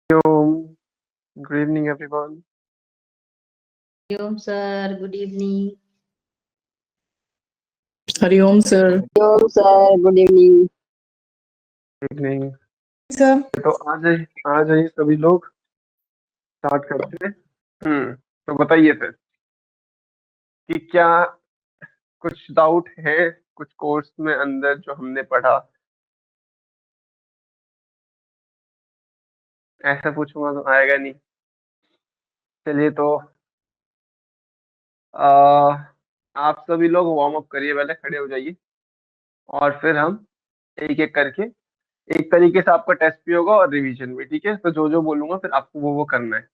Yo, good evening, everyone. Hariom sir, good evening. Hariom sir. Hello, sir. Good evening. Good evening. Sir तो आ जाइए सभी लोग start करते हैं। तो बताइए फिर कि क्या कुछ डाउट है कुछ कोर्स में अंदर जो हमने पढ़ा। ऐसा पूछूंगा तो आएगा नहीं। चलिए तो आ, आप सभी लोग वार्म अप करिए, पहले खड़े हो जाइए और फिर हम एक एक करके एक तरीके से आपका टेस्ट भी होगा और रिवीजन भी। ठीक है, तो जो जो बोलूंगा फिर आपको वो करना है।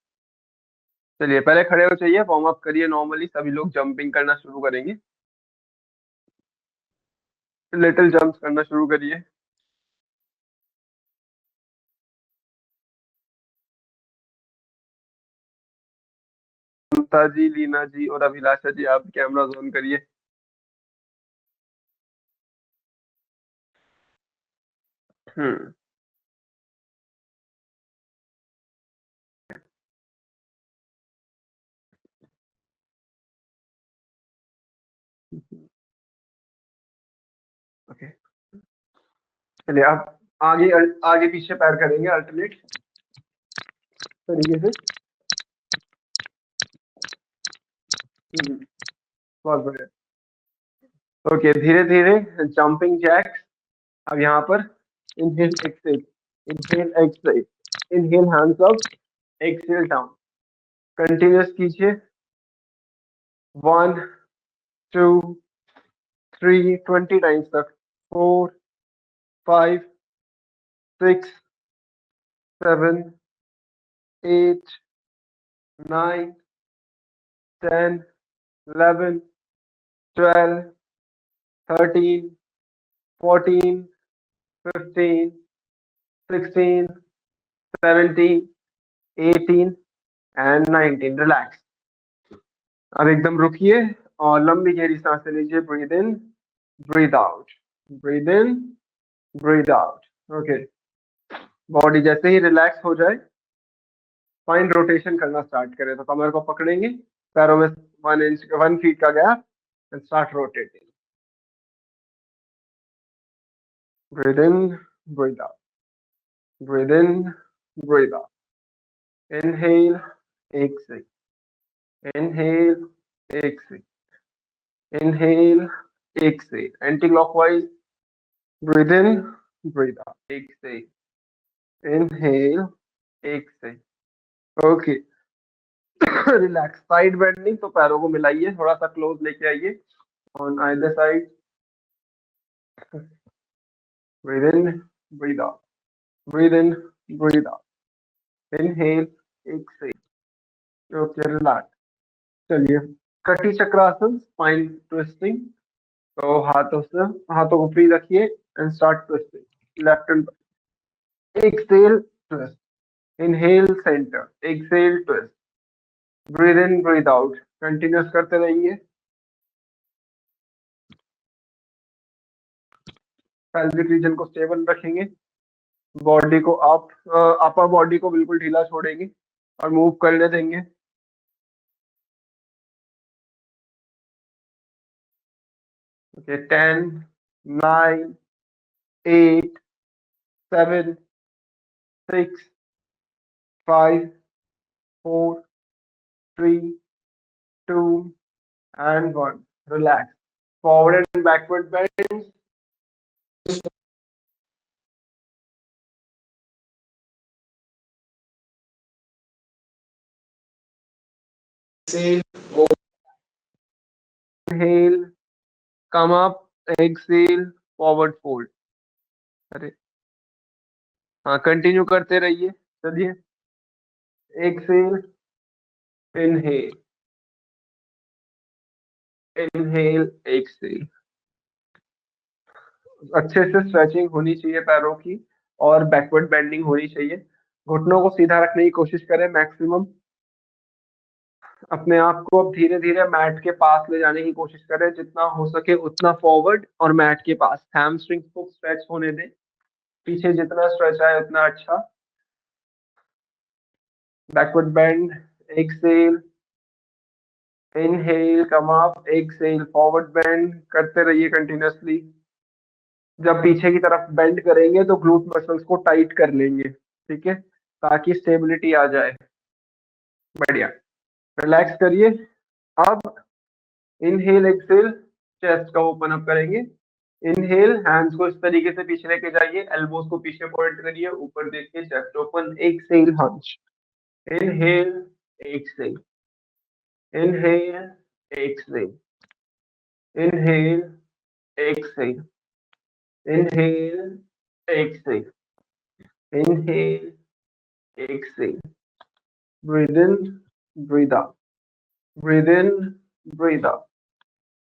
चलिए पहले खड़े हो जाइए, वार्म अप करिए। नॉर्मली सभी लोग जंपिंग करना शुरू करेंगे, लिटिल जंप्स करना शुरू करिए। ममता जी, लीना जी और अभिलाषा जी, आप कैमरा ऑन करिए। हम्म ओके, चलिए आप आगे आगे पीछे पैर करेंगे अल्टरनेट तरीके से। बहुत बढ़िया। ओके, धीरे धीरे जंपिंग जैक्स। अब यहाँ पर inhale exhale, inhale exhale, inhale hands up, exhale down. Continuous कीजिए। 1 2 3 20 टाइम्स तक। 4 5 6 7 8 9 10 11 12 13 14 15 16 17 18 एंड 19। रिलैक्स। अब एकदम रुकिए और लंबी गहरी सांसें लीजिए। Breathe in, breathe out, breathe in, breathe out. Okay, body जैसे ही रिलैक्स हो जाए फाइन रोटेशन करना स्टार्ट करें। तो कमर को पकड़ेंगे, पैरों में 1 इंच 1 फीट का gap and start rotating. Breathe in, breathe out, breathe in, breathe out. Inhale, exhale, inhale, exhale, inhale, exhale, anti clockwise. Breathe in, breathe out, exhale, inhale, exhale. Okay, relax. Side bending, तो पैरों को मिलाइए, थोड़ा सा close लेके आइए on either side. Breathe in, breathe out, breathe in, breathe out, inhale, exhale. Okay, relax. चलिए, कटी चक्रासन, spine twisting. तो हाथों को फ्री रखिए and start twisting left and. Exhale, twist, inhale centre, exhale twist, breathe in, breathe out. Continuous करते रहिए। Pelvic region को stable रखेंगे। Body को आप अपर बॉडी को बिल्कुल ढीला छोड़ेंगे और मूव करने देंगे। Okay, 10 9 8 7 6 5 4 3 2 and 1। Relax. Forward and backward bend. Inhale, come up, exhale, forward fold। अरे हाँ, कंटिन्यू करते रहिए। चलिए, एक्सेल, इनहेल, इनहेल, एक्सेल। अच्छे से स्ट्रेचिंग होनी चाहिए पैरों की और बैकवर्ड बेंडिंग होनी चाहिए। घुटनों को सीधा रखने की कोशिश करें मैक्सिमम। अपने आप को अब धीरे धीरे मैट के पास ले जाने की कोशिश करें, जितना हो सके उतना फॉरवर्ड और मैट के पास। हैमस्ट्रिंग्स को स्ट्रेच होने दें, पीछे जितना स्ट्रेच आए उतना अच्छा। backward bend, exhale, inhale, come up, exhale, forward bend. करते रहिए कंटिन्यूअसली। जब पीछे की तरफ बेंड करेंगे तो ग्लूट मसल्स को टाइट कर लेंगे, ठीक है, ताकि स्टेबिलिटी आ जाए। बढ़िया, रिलैक्स करिए। अब इनहेल एक्सेल, चेस्ट का ओपन अप करेंगे। इनहेल, हैंड्स को इस तरीके से पीछे लेके जाइए, एल्बोज को पीछे पॉइंट करिए, ऊपर देखिए, chest open. Exhale, hunch. Inhale, exhale, inhale, exhale, inhale, exhale, inhale, exhale, inhale, exhale. Breathe in, breathe out. Breathe in, breathe out.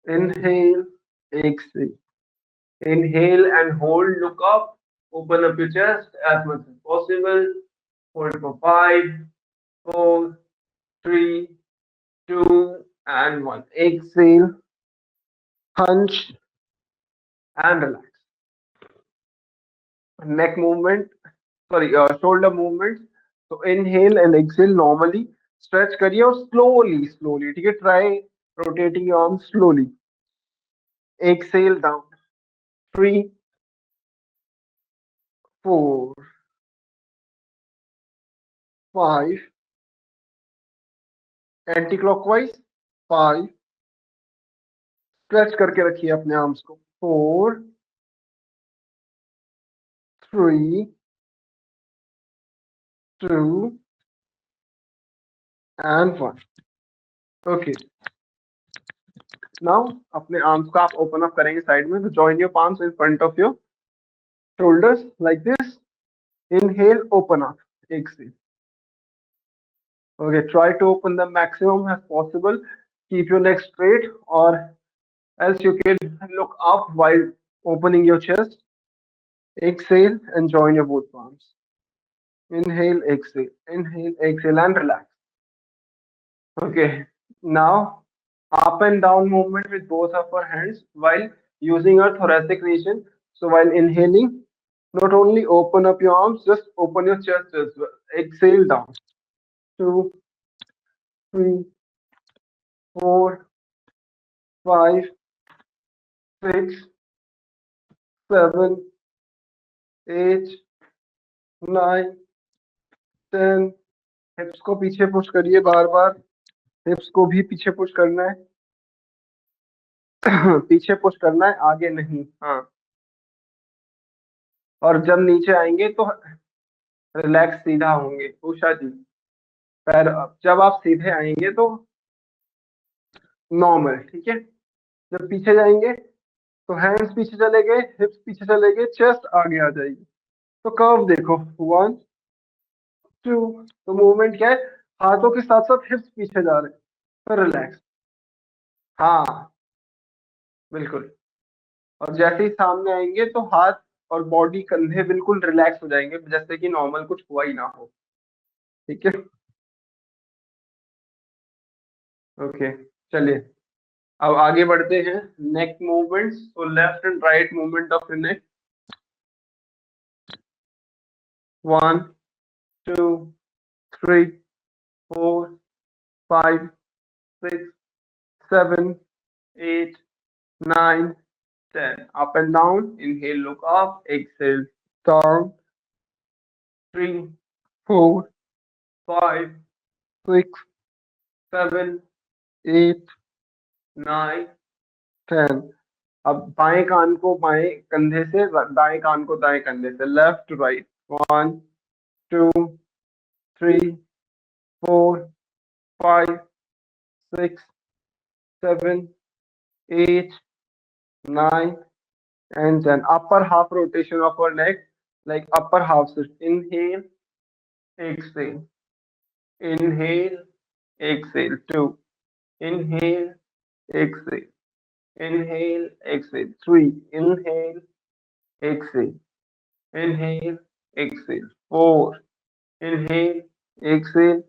Inhale, exhale. Inhale and hold, look up, open up your chest as much as possible. Hold for 5, 4, 3, 2, and 1. Exhale, hunch, and relax. Neck movement, shoulder movement. So inhale and exhale normally. Stretch करिए और slowly, ठीक है? Try rotating your arms slowly. Exhale down. 3, 4, 5. Anti-clockwise. 5. Stretch करके रखिए अपने arms को. 4, 3, 2, and 1. Okay. Now अपने arms को आप ओपन अप करेंगे साइड में. तो join your palms in front of your shoulders like this. Inhale, open up. Exhale. Okay, try to open the maximum as possible. Keep your neck straight, or else you can look up while opening your chest. Exhale and join your both palms. Inhale, exhale, and relax. Okay, now up and down movement with both of our hands while using our thoracic region. So while inhaling, not only open up your arms, just open your chest as well. Exhale down. 2, 3, 4, 5, 6, 7, 8, 9, 10. हिप्स को पीछे push करिए बार बार. हिप्स को भी पीछे push करना है. पीछे push करना है, आगे नहीं. हाँ, और जब नीचे आएंगे तो रिलैक्स सीधा होंगे. उषा जी, पैर जब आप सीधे आएंगे तो नॉर्मल, ठीक है. जब पीछे जाएंगे तो हैंड्स पीछे चले गए, हिप्स पीछे चले गए, चेस्ट आगे आ जाएगी. तो कर्व देखो. 1, 2. तो मूवमेंट क्या है? हाथों के साथ साथ हिप्स पीछे जा रहे हैं. तो रिलैक्स. हाँ, बिल्कुल. और जैसे ही सामने आएंगे तो हाथ और बॉडी, कंधे बिल्कुल रिलैक्स हो जाएंगे, जैसे कि नॉर्मल कुछ हुआ ही ना हो. ठीक है. ओके, चलिए अब आगे बढ़ते हैं. नेक मूवमेंट्स. तो left and right movement of your neck. 1, 2, 3, 4, 5, 6, 7, 8, 9, 10. Up and down. Inhale, look up. Exhale, down. 3, 4, 5, 6, 7, 8, 9, 10. अब बाएं कान को बाएं कंधे से, दाएं कान को दाएं कंधे से. Left to right. 1, 2, 3, 4, 5, 6, 7, 8, 9, and 10. Upper half rotation of our neck, like upper half switch. Inhale, exhale. Inhale, exhale. 2. Inhale, exhale. Inhale, exhale. 3. Inhale, exhale. Inhale, exhale. 4. Inhale, exhale.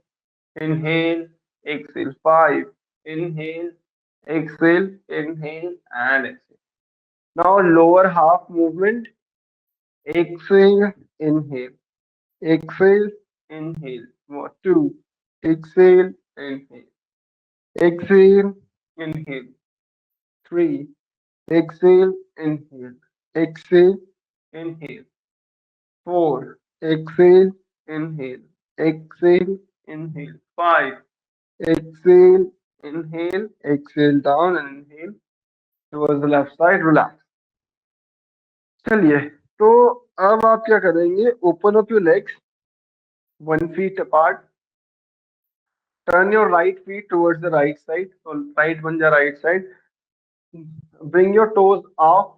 Inhale, exhale. 5. Inhale, exhale, inhale, and exhale. Now lower half movement. Exhale, inhale. Exhale, inhale. 2. Exhale, inhale. Exhale, inhale. 3. Exhale, inhale. Exhale, inhale. 4. Exhale, inhale. Exhale, inhale. 5. Exhale, inhale. Exhale down and inhale towards the left side. Relax. चलिए, तो अब आप क्या करेंगे? Open up your legs 1 feet apart. Turn your right feet towards the right side. So right बन जा right side. Bring your toes up.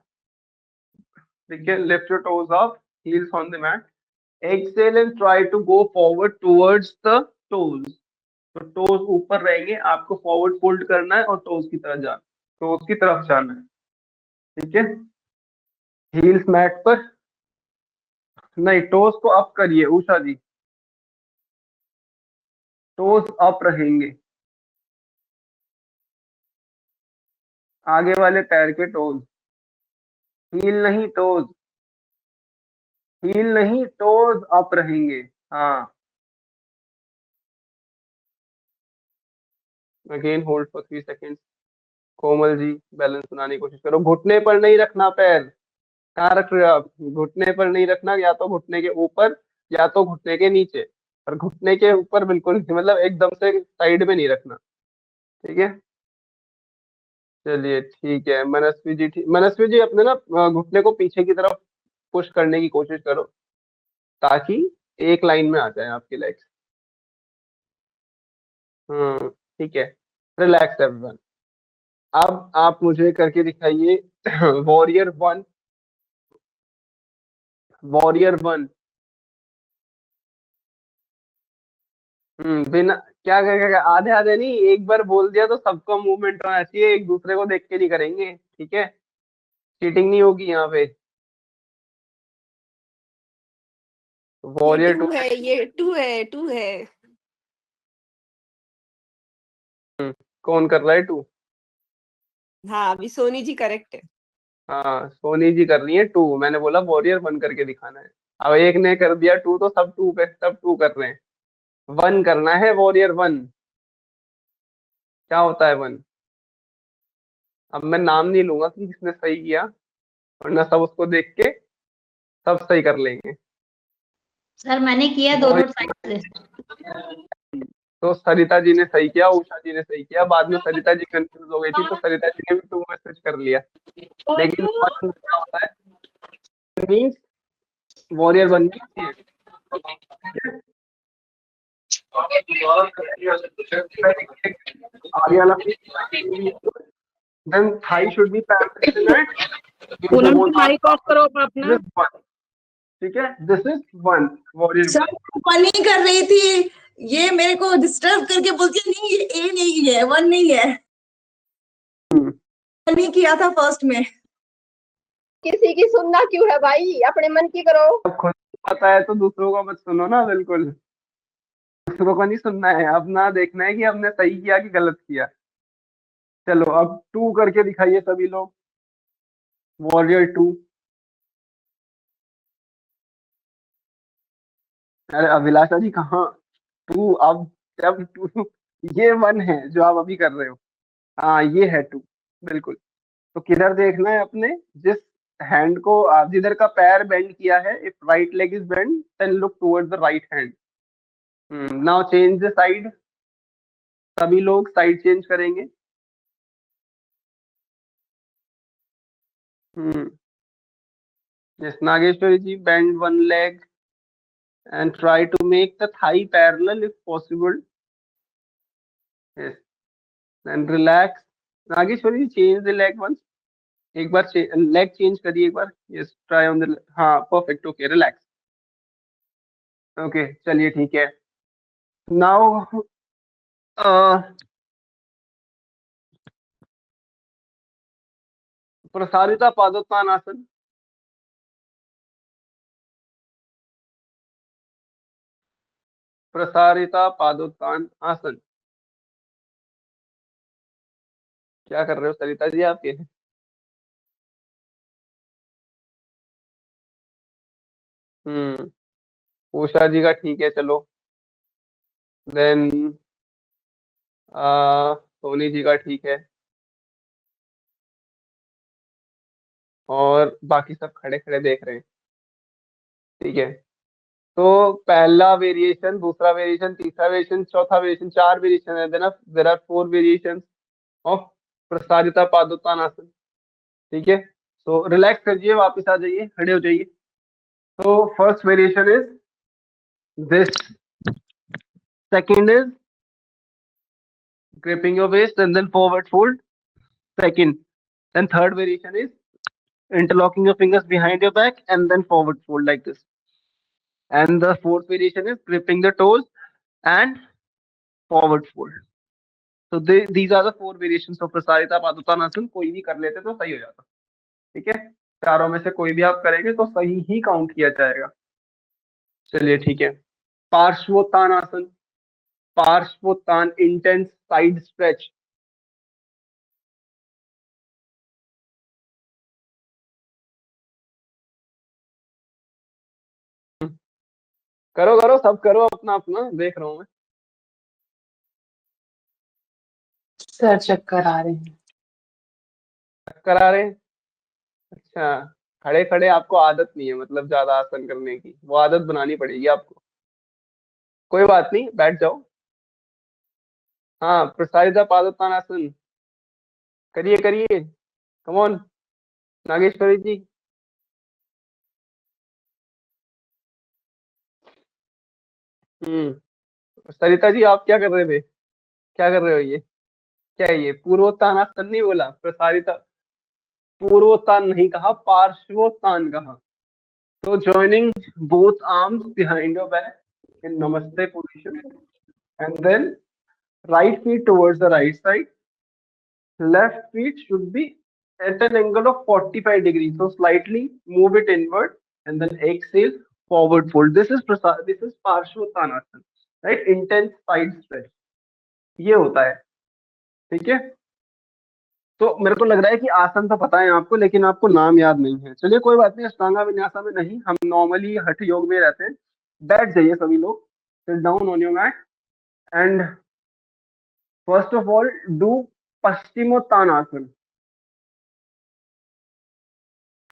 ठीक है, lift your toes up. Heels on the mat. Exhale and try to go forward towards the toes. तो toes ऊपर रहेंगे, आपको forward fold करना है और टोज की तरफ जाना, टोज की तरफ जाना है. ठीक है, हील्स मैट पर नहीं, टोज को अप करिए उषा जी, टोज अप रहेंगे, आगे वाले पैर के टोज, हील नहीं टोज, हील नहीं टोज अप रहेंगे. हाँ, again hold for 3 seconds. Komal ji balance बनाने की कोशिश करो, घुटने पर नहीं रखना पैर. कहाँ रख रहे हो आप? घुटने पर नहीं रखना, या तो घुटने के ऊपर या तो घुटने के नीचे, और घुटने के ऊपर बिल्कुल नहीं, मतलब एकदम से साइड में नहीं रखना. ठीक है, चलिए ठीक है. मनस्वी जी, मनस्वी जी अपने ना घुटने को पीछे की तरफ पुश करने की कोशिश करो ताकि एक लाइन में आ जाए आपकी लेग्स. ठीक है. Relax everyone. अब आप मुझे करके दिखाइए वॉरियर 1. वॉरियर 1. बिना क्या क्या आधे आधे नहीं, एक बार बोल दिया तो सबको मूवमेंट होना चाहिए, एक दूसरे को देख के नहीं करेंगे. ठीक है, चीटिंग नहीं होगी यहाँ पे. वॉरियर 2 ये टू है. कौन कर रहा है? 2. हाँ, अभी सोनी जी करेक्ट है. हाँ, सोनी जी कर रही है 2. मैंने बोला वॉरियर 1 करके दिखाना है. अब एक ने कर दिया 2 तो सब 2 पे, सब 2 कर रहे हैं. 1 करना है, वॉरियर 1. क्या होता है 1? अब मैं नाम नहीं लूंगा कि किसने सही किया, वरना सब उसको देख के सब सही कर लेंगे. सर मैंने किया दोनों साइड से. तो सरिता जी ने सही किया, उषा जी ने सही किया, बाद में सरिता जी कंफ्यूज हो गई थी तो सरिता जी ने भी 2 में स्विच कर लिया. लेकिन 1 क्या होता है? मीन्स वॉरियर 1 मीन्स आगे वाला. then thigh should be parallel. Poonam की माइक ऑफ करो अपना. ठीक है, दिस इज 1 वॉरियर. सर ऊपर नहीं कर रही थी, ये मेरे को डिस्टर्ब करके बोलती है, नहीं ये ए नहीं है, 1 नहीं है. नहीं किया था फर्स्ट में. किसी की सुनना क्यों है भाई, अपने मन की करो. अब खुद पता है तो दूसरों का मत सुनो ना. बिल्कुल दूसरों को नहीं सुनना है, अपना देखना है कि हमने सही किया कि गलत किया. चलो अब 2 करके दिखाइए सभी लोग. वॉरियर 2. अरे अभिलाषा जी कहाँ? 2 अब जब 2, ये 1 है जो आप अभी कर रहे हो. हाँ ये है 2 बिल्कुल. तो किधर देखना है अपने? जिस हैंड को जिधर का पैर बेंड किया है, if right leg is bend then look towards the right hand. Now change the side. सभी लोग साइड चेंज करेंगे. Yes, Nageshwari ji, bend one leg and try to make the thigh parallel if possible. Yes, and relax. Nageshwari ji, change the leg once. एक बार leg change करिए एक बार. Yes, try on the. हाँ perfect. Okay, relax. Okay चलिए ठीक है. Now प्रसारिता Padottanasana. प्रसारिता पादोत्तान आसन. क्या कर रहे हो सरिता जी आपके? उषा जी का ठीक है, चलो देन सोनी जी का ठीक है, और बाकी सब खड़े खड़े देख रहे हैं। ठीक है, तो पहला वेरिएशन, दूसरा वेरिएशन, तीसरा वेरिएशन, चौथा वेरिएशन, 4 वेरिएशन है। Then there are 4 variation of Prasarita Padottanasana. ठीक है, तो रिलैक्स करिए, वापस आ जाइए, खड़े हो जाइए। तो first variation is this, second is gripping your waist and then forward fold, second. Then third variation is interlocking your fingers behind your back and then forward fold like this. And the fourth variation is gripping the toes and forward fold. So these are the 4 variations of Prasarita Padottanasana. कोई भी कर लेते तो सही हो जाता। ठीक है, चारों में से कोई भी आप करेंगे तो सही ही काउंट किया जाएगा। चलिए ठीक है, पार्श्वोत्तानासन, पार्श्वोत्तान, इंटेंस साइड स्ट्रेच। करो करो, सब करो अपना अपना, देख रहा हूं मैं। सर चक्कर आ रहे हैं। चक्कर आ रहे हैं? अच्छा, खड़े खड़े आपको आदत नहीं है, मतलब ज्यादा आसन करने की, वो आदत बनानी पड़ेगी आपको। कोई बात नहीं, बैठ जाओ। हाँ, प्रसारिता पादोत्तानासन करिए करिए, कम ऑन नागेश्वरी जी। सरिता जी, आप क्या कर रहे थे? क्या कर रहे हो ये? क्या है ये? पूर्वोत्तानासन नहीं बोला, प्रसारिता, पूर्वोत्तान नहीं कहा, पार्श्वोत्तान कहा। तो joining both arms behind your back in namaste position, and then right feet towards the right side, left feet should be at an angle of 45 degrees, so slightly move it inward and then exhale, forward fold. This is Parshvottanasana, right? Intense side stretch ये होता है। ठीक है, तो मेरे को लग रहा है कि आसन तो पता है आपको, लेकिन आपको नाम याद नहीं है। चलिए कोई बात नहीं, अष्टांगा विन्यासा में नहीं, हम नॉर्मली हठ योग में रहते हैं। बैठ जाइए सभी लोग, sit down on your mat and first of all do Paschimottanasana,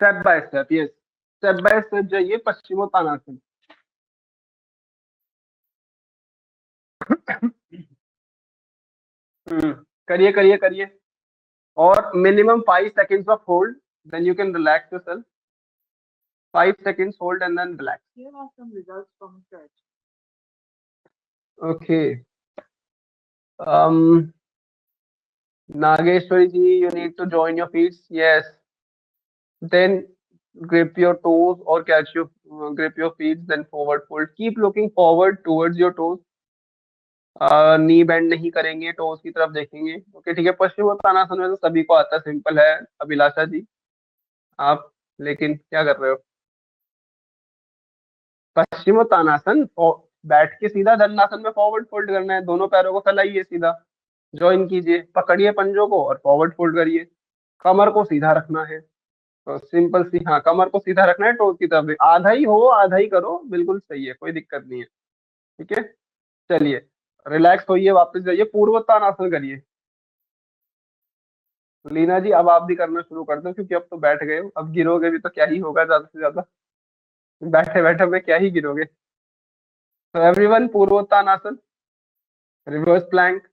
step by step. Yes, step by step जाइए पश्चिमोत्तानासन। करिए करिए करिए, और minimum 5 seconds of hold, then you can relax yourself. 5 seconds hold and then relax. Here are some results from church. Okay. Nageshwari ji, you need to join your feet. Yes. Then grip your toes or catch your grip your feet, then forward fold. Keep looking forward towards your toes. Knee bend नहीं करेंगे, toes की तरफ देखेंगे। Okay ठीक है, पश्चिमोत्तानासन में तो सभी को आता है, सिंपल है। अभिलाषा जी आप लेकिन क्या कर रहे हो? पश्चिमोत्तानासन बैठ के सीधा दंडासन में फॉरवर्ड फोल्ड करना है, दोनों पैरों को फैलाइए, सीधा ज्वाइन कीजिए, पकड़िए पंजों को और फॉरवर्ड फोल्ड करिए। कमर को सीधा रखना है, तो सिंपल सी, हाँ कमर को सीधा रखना है, टोज की तरफ आधा ही हो आधा ही करो, बिल्कुल सही है, कोई दिक्कत नहीं है। ठीक है, चलिए रिलैक्स होइए, वापस जाइए, पूर्वोत्तानासन करिए। लीना जी अब आप भी करना शुरू कर दो, क्योंकि अब तो बैठ गए हो, अब गिरोगे भी तो क्या ही होगा ज्यादा से ज्यादा, बैठे बैठे में क्या ही गिरोगे। तो एवरीवन, पूर्वोत्तानासन, रिवर्स प्लैंक।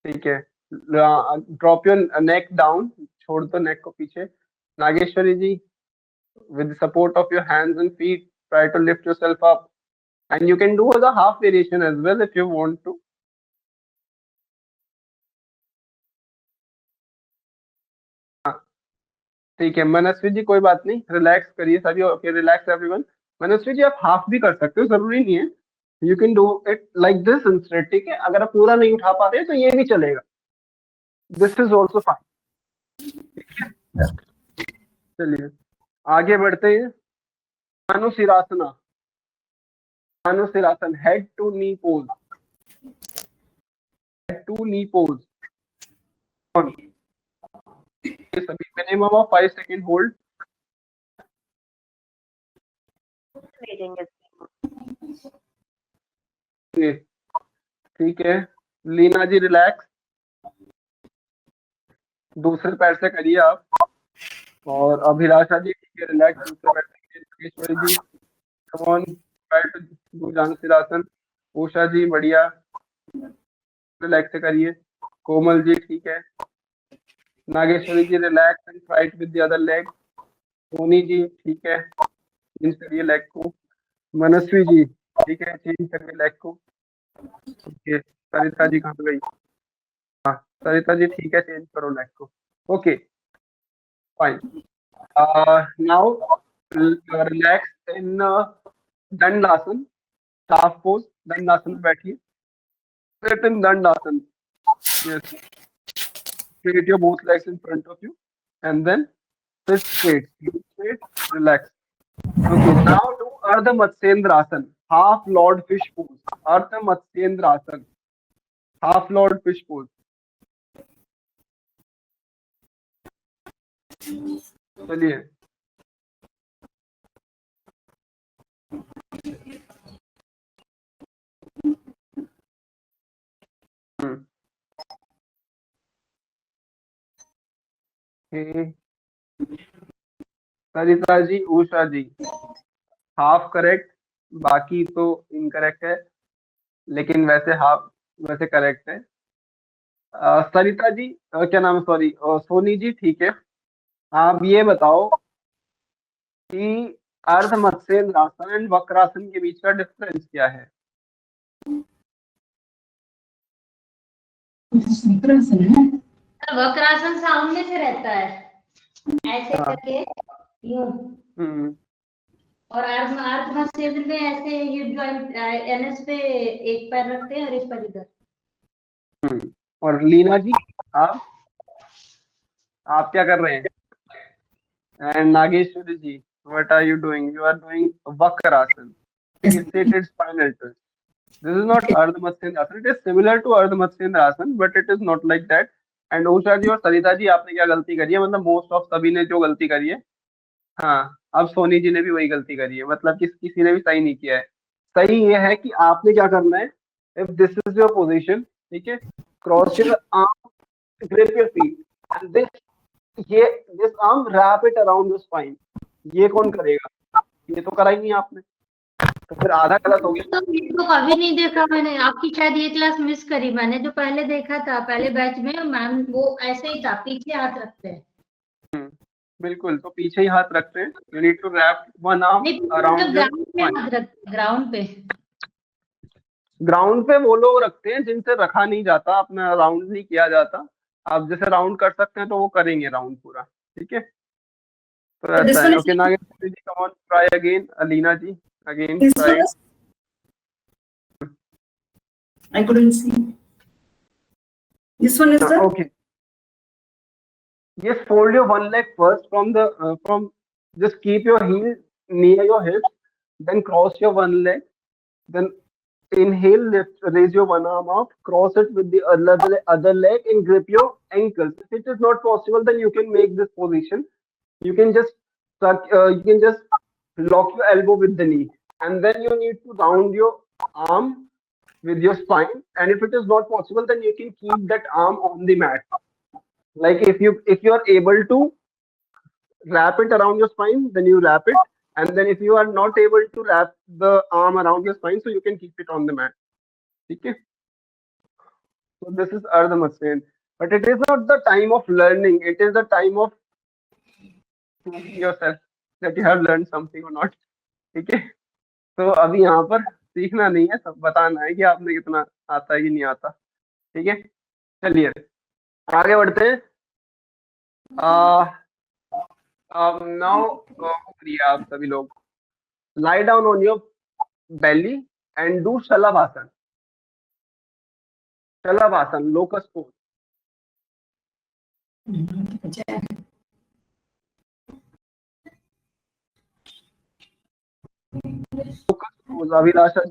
ठीक है, ड्रॉप योर नेक डाउन, छोड़ दो नेक को पीछे। नागेश्वरी जी, with the support of your hands and feet, try to lift yourself up, and you can do the half variation as well if you want to. ठीक है मनस्वी जी, कोई बात नहीं, रिलैक्स करिए सभी। Okay, relax everyone. Manasvi ji आप हाफ भी कर सकते हो, जरूरी नहीं है, you can do it like this instead. ठीक है, अगर आप पूरा नहीं उठा पा रहे तो ये भी चलेगा, दिस इज ऑल्सो फाइन। चलिए आगे बढ़ते हैं। Anusirasana, Anusirasan, head to knee pose, head to knee pose. सभी मिनिमम ऑफ 5 सेकेंड होल्ड, भेजेंगे। ये, ठीक है। लीना जी रिलैक्स, दूसरे पैर से करिए आप। और अभिलाषा जी ठीक है, रिलैक्स, दूसरे पैर से करिए। Yogeshwari ji come on, try to do Jang Sirasan. Usha ji बढ़िया, रिलैक्स से करिए। कोमल जी ठीक है। Nageshwari ji relax and fight with the other leg. Soni ji ठीक है, चेंज करिए लेग को। मनस्वी जी ठीक है, चेंज करिए लेग को। ओके, सरिता जी कहाँ पे गई? हाँ, सरिता जी ठीक है, चेंज करो लेग को। Okay fine. Now relax in Dandasan, साफ पोज। दंडासन में बैठिए। Sit in Dandasan. Yes, straight your both legs in front of you and then sit straight. Sit straight, relax. Okay, now do Ardha Matsyendrasan, half Lord fish pose. Ardha Matsyendrasan, half Lord fish pose. चलिए, okay. Sarita ji, Usha जी, half correct, बाकी तो incorrect है, लेकिन वैसे half, वैसे correct है। सरिता जी, क्या नाम है, सॉरी, सोनी जी ठीक है। आप ये बताओ कि अर्ध मत्स्येंद्रासन एंड वक्रासन के बीच का डिफरेंस क्या है? सर वक्रासन सामने से रहता है, ऐसे हाँ। करके यूं, हम्म, और अर्ध अर्ध मत्स्य में ऐसे ये जॉइंट एनएस पे एक पैर रखते हैं और एक पैर इधर। और लीना जी, आप क्या कर रहे हैं? And Nageshwari ji, what are you doing? You are doing Vakrasana, seated spinal twist. This is not Ardha Matsyendrasan. It is similar to Ardha Matsyendrasan, but it is not like that. And Usha ji और सरिता जी, आपने क्या गलती करी है? मतलब मोस्ट ऑफ सभी ने जो गलती करी है। हाँ, अब सोनी जी ने भी वही गलती करी है, मतलब कि किसी ने भी सही नहीं किया है। सही ये है कि आपने क्या करना है, if this is your position, ठीक है, cross your arm, grip your feet and ये this arm wrap it around your spine. ये कौन करेगा? ये तो करा ही नहीं आपने, तो फिर आधा गलत हो गया। तो ये तो कभी नहीं देखा मैंने, आपकी शायद ये क्लास मिस करी। मैंने जो पहले देखा था पहले बैच में, मैम वो ऐसे ही था, पीछे हाथ रखते हैं। बिल्कुल, तो पीछे ही हाथ रखते हैं। You need to wrap one arm नहीं, अराउंड योर ग्राउंड पे हाथ रखते हैं, ग्राउंड पे। ग्राउंड पे वो लोग रखते हैं जिनसे रखा नहीं जाता, अपना राउंड नहीं किया जाता। आप जैसे राउंड कर सकते हैं तो वो करेंगे राउंड पूरा, ठीक है। तो ऐसा है। Okay, Nageshwari ji come on, try again. Alina ji again try. I couldn't see. This one is the Okay, yes, fold your one leg first from the from just keep your heel near your hips, then cross your one leg, then inhale, lift, raise your one arm up, cross it with the other leg and grip your ankles. If it is not possible, then you can make this position. You can just you can just lock your elbow with the knee, and then you need to round your arm with your spine. And if it is not possible, then you can keep that arm on the mat. Like if you are able to wrap it around your spine, then you wrap it. And then if you are not able to wrap the arm around your spine, so you can keep it on the mat. Okay. So this is Ardha Matsyen. But it is not the time of learning. It is the time of proving yourself that you have learned something or not. ठीक है, तो अभी यहाँ पर सीखना नहीं है, सब बताना है कि आपने कितना आता है कि नहीं आता। ठीक है, चलिए आगे बढ़ते हैं। नाउ करिए आप सभी लोग, lie down on your belly and do Shalabhasan. Shalabhasan, locust pose. Locust pose, Abhilasha,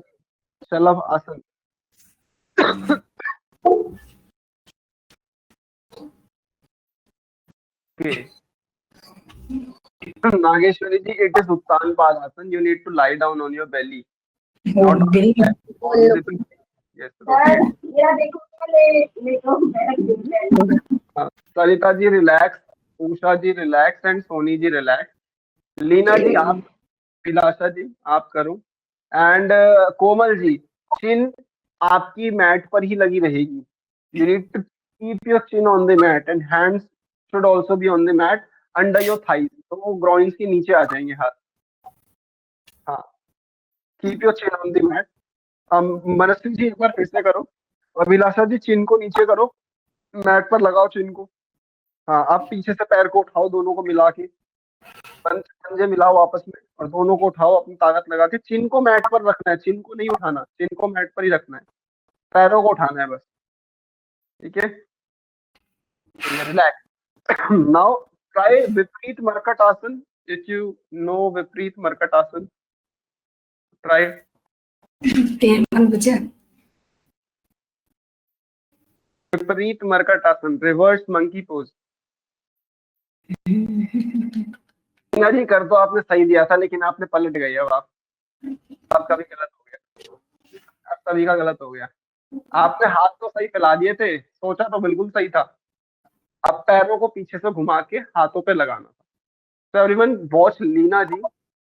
Shalabhasan. Okay. Nageshwari ji, it is Uttan Padasana. You need to lie down on your belly. हो Not गई। on the yes, rotate. मेरा देखो पहले Sarita ji relax, Usha ji relax and Soni ji relax. Leena ji आप, अभिलाषा जी आप करो and Komal ji, चिन आपकी mat पर ही लगी रहेगी। You need to keep your chin on the mat and hands should also be on the mat under your thighs, तो वो ग्रोइंस के नीचे आ जाएंगे हाथ। हाँ, keep your chin on the mat. Manasvi ji एक बार फिर से करो। अभिलाषा जी चिन को नीचे करो, मैट पर लगाओ चिन को। हाँ, आप पीछे से पैर को उठाओ, दोनों को मिला के पंजे मिलाओ आपस में और दोनों को उठाओ अपनी ताकत लगा के। चिन को मैट पर रखना है, चिन को नहीं उठाना, चिन को मैट पर ही रखना है, पैरों को उठाना है बस। ठीक है, रिलैक्स। नाउ ट्राई विपरीत मरकट आसन। इफ यू नो विपरीत मरकट आसन, ट्राई। विपरीत मरकट आसन, रिवर्स मंकी पोज। जी कर दो, आपने सही दिया था लेकिन आपने पलट गई। अब आपका भी गलत हो गया, आप सभी का गलत हो गया। आपने हाथ तो सही फैला दिए थे, सोचा तो बिल्कुल सही था। अब पैरों को पीछे से घुमा के हाथों पे लगाना था। So everyone watch Leena ji,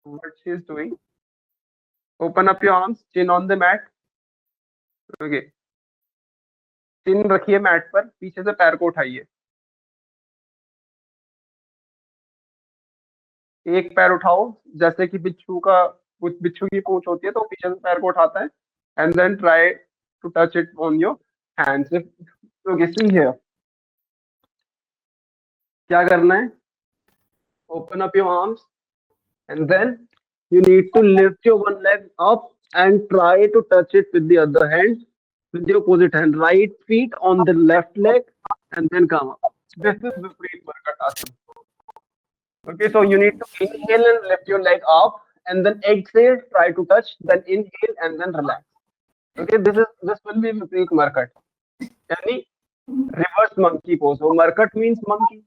what she is doing. Open up your arms, chin on the mat. Okay. चिन रखिए मैट पर, पीछे से पैर को उठाइए। एक पैर उठाओ, जैसे कि बिच्छू की पूंछ होती है तो पीछे से पैर को उठाता है and then try to touch it on your hands. Okay, see here, क्या करना है? Open up your arms and then you need to lift your one leg up and try to touch it with the other hand, with the opposite hand. Right feet on the left leg and then come up. This is Viparit Markatasana. Okay, so you need to inhale and lift your leg up and then exhale, try to touch, then inhale and then relax. Okay, this will be Viparit Markat. यानी reverse monkey pose. So Markat means monkey.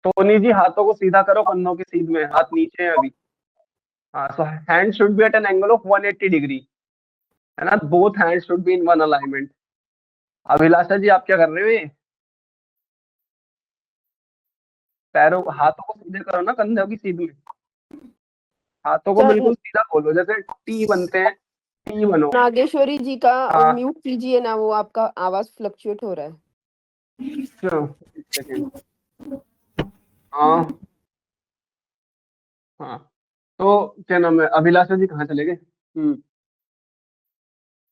Soni ji हाथों को सीधा करो, कंधों के सीध में, हाथ नीचे है अभी। So hand should be at an angle of 180 degree, है ना? Both hands should be in one alignment. अभिलाषा जी आप क्या कर रहे हो? ये पैरों हाथों को सीधे करो ना, कंधों की सीध में। हाथों को बिल्कुल सीधा खोलो, जैसे टी बनते हैं, टी बनो। नागेश्वरी जी का हाँ। म्यूट कीजिए ना, वो आपका आवाज फ्लक्चुएट हो रहा है। चलो एक सेकेंड। हाँ, तो क्या नाम है, अभिलाषा जी कहाँ चले गए?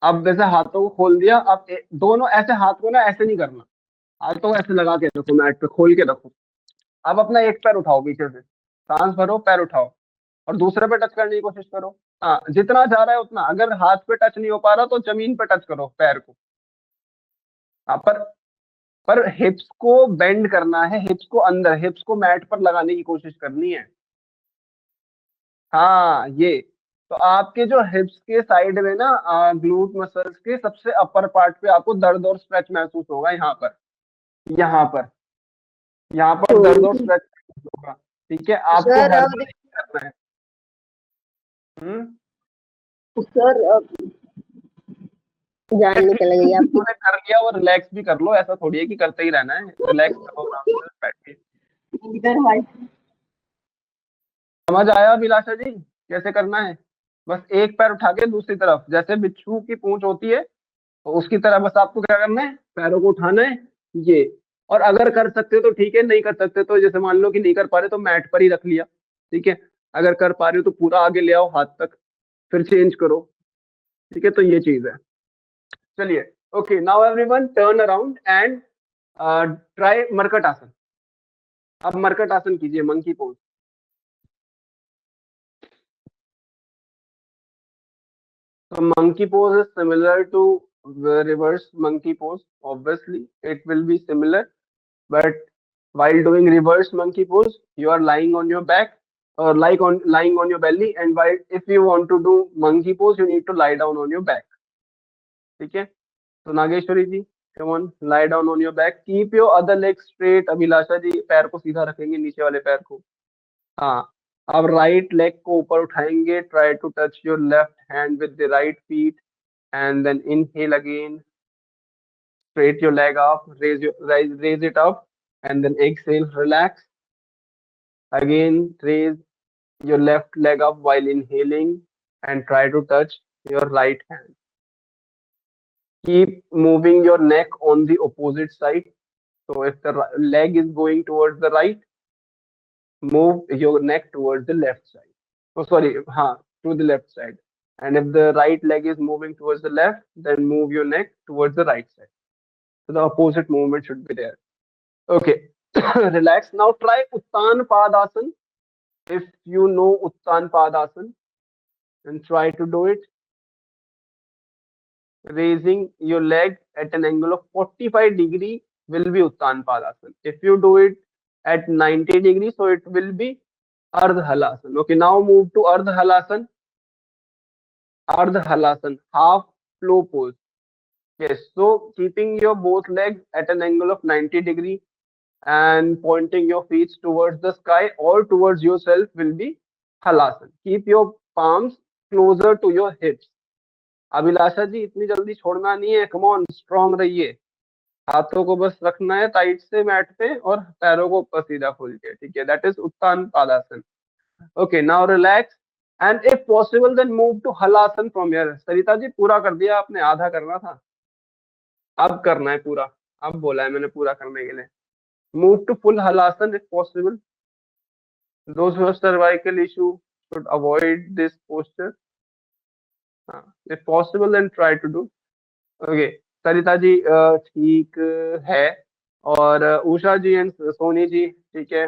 अब जैसे हाथों को खोल दिया, अब दोनों ऐसे हाथ को ना ऐसे नहीं करना, हाथों को ऐसे लगा के रखो, मैट पे खोल के रखो। अब अपना एक पैर उठाओ, पीछे से सांस भरो, पैर उठाओ और दूसरे पे टच करने की कोशिश करो। हाँ, जितना जा रहा है उतना। अगर हाथ पे टच नहीं हो पा रहा तो जमीन पे टच करो पैर को। हाँ, पर हिप्स को बेंड करना है, हिप्स को अंदर, हिप्स को मैट पर लगाने की कोशिश करनी है। हाँ, ये तो आपके जो हिप्स के साइड में ना, ग्लूट मसल्स के सबसे अपर पार्ट पे आपको दर्द और स्ट्रेच महसूस होगा। यहाँ पर दर्द और स्ट्रेच महसूस होगा। ठीक है, आपको सर, हर बार करना है। सर जान निकल गई आपकी। कर लिया और रिलैक्स भी कर लो, ऐसा थोड़ी है कि करते ही रहना है। रिलैक्स करो, आराम से बैठ के। समझ आया अभिलाषा जी कैसे करना है? बस एक पैर उठा के दूसरी तरफ, जैसे बिच्छू की पूंछ होती है तो उसकी तरह बस आपको क्या करना है, पैरों को उठाना है ये। और अगर कर सकते हो तो ठीक है, नहीं कर सकते तो जैसे मान लो कि नहीं कर पा रहे तो मैट पर ही रख लिया। ठीक है, अगर कर पा रहे हो तो पूरा आगे ले आओ हाथ तक, फिर चेंज करो। ठीक है, तो ये चीज है। चलिए, okay, now everyone turn around and try Markat asan. अब मरकट आसन कीजिए, monkey pose. So monkey pose is similar to the reverse monkey pose. Obviously, it will be similar, but while doing reverse monkey pose, you are lying on your back or lying on your belly, and while if you want to do monkey pose, you need to lie down on your back. ठीक है? So Nageshwari ji, come on, lie down on your back. Keep your other leg straight. अभिलाषा जी पैर को सीधा रखेंगे, नीचे वाले पैर को। हाँ, अब राइट लेग को ऊपर उठाएंगे, try to touch your left hand with the right feet and then inhale again, straight your leg up, raise it up, and then exhale, relax. Again, raise your left leg up while inhaling and try to touch your right hand. Keep moving your neck on the opposite side. So if the leg is going towards the right, move your neck towards the left side. Oh, sorry, to the left side. And if the right leg is moving towards the left, then move your neck towards the right side. So the opposite movement should be there. Okay, relax. Now try Uttan Padasana. If you know Uttan Padasana, then try to do it. Raising your leg at an angle of 45 degree will be Uttan Padasana. If you do it at 90 degrees, so it will be Ardha Halasana. Okay, now move to Ardha Halasana. Ardha Halasana, half flow pose. Yes, so keeping your both legs at an angle of 90 degree and pointing your feet towards the sky or towards yourself will be Halasana. Keep your palms closer to your hips. अभिलाषा जी इतनी जल्दी छोड़ना नहीं है, come on, strong रहिए. हाथों को बस रखना है टाइट से मैट पे और पैरों को ऊपर सीधा खोल के, ठीक है. That is Uttan Padasan. Okay, now relax and if possible then move to Halasan from here. Sarita ji पूरा कर दिया आपने, आधा करना था, अब करना है पूरा. अब बोला है मैंने पूरा करने के लिए. Move to full halasana if possible. Those who have cervical issue should avoid this posture. If possible, then try to do. Okay, सरिता जी ठीक है, और उषा जी एंड सोनी जी ठीक है.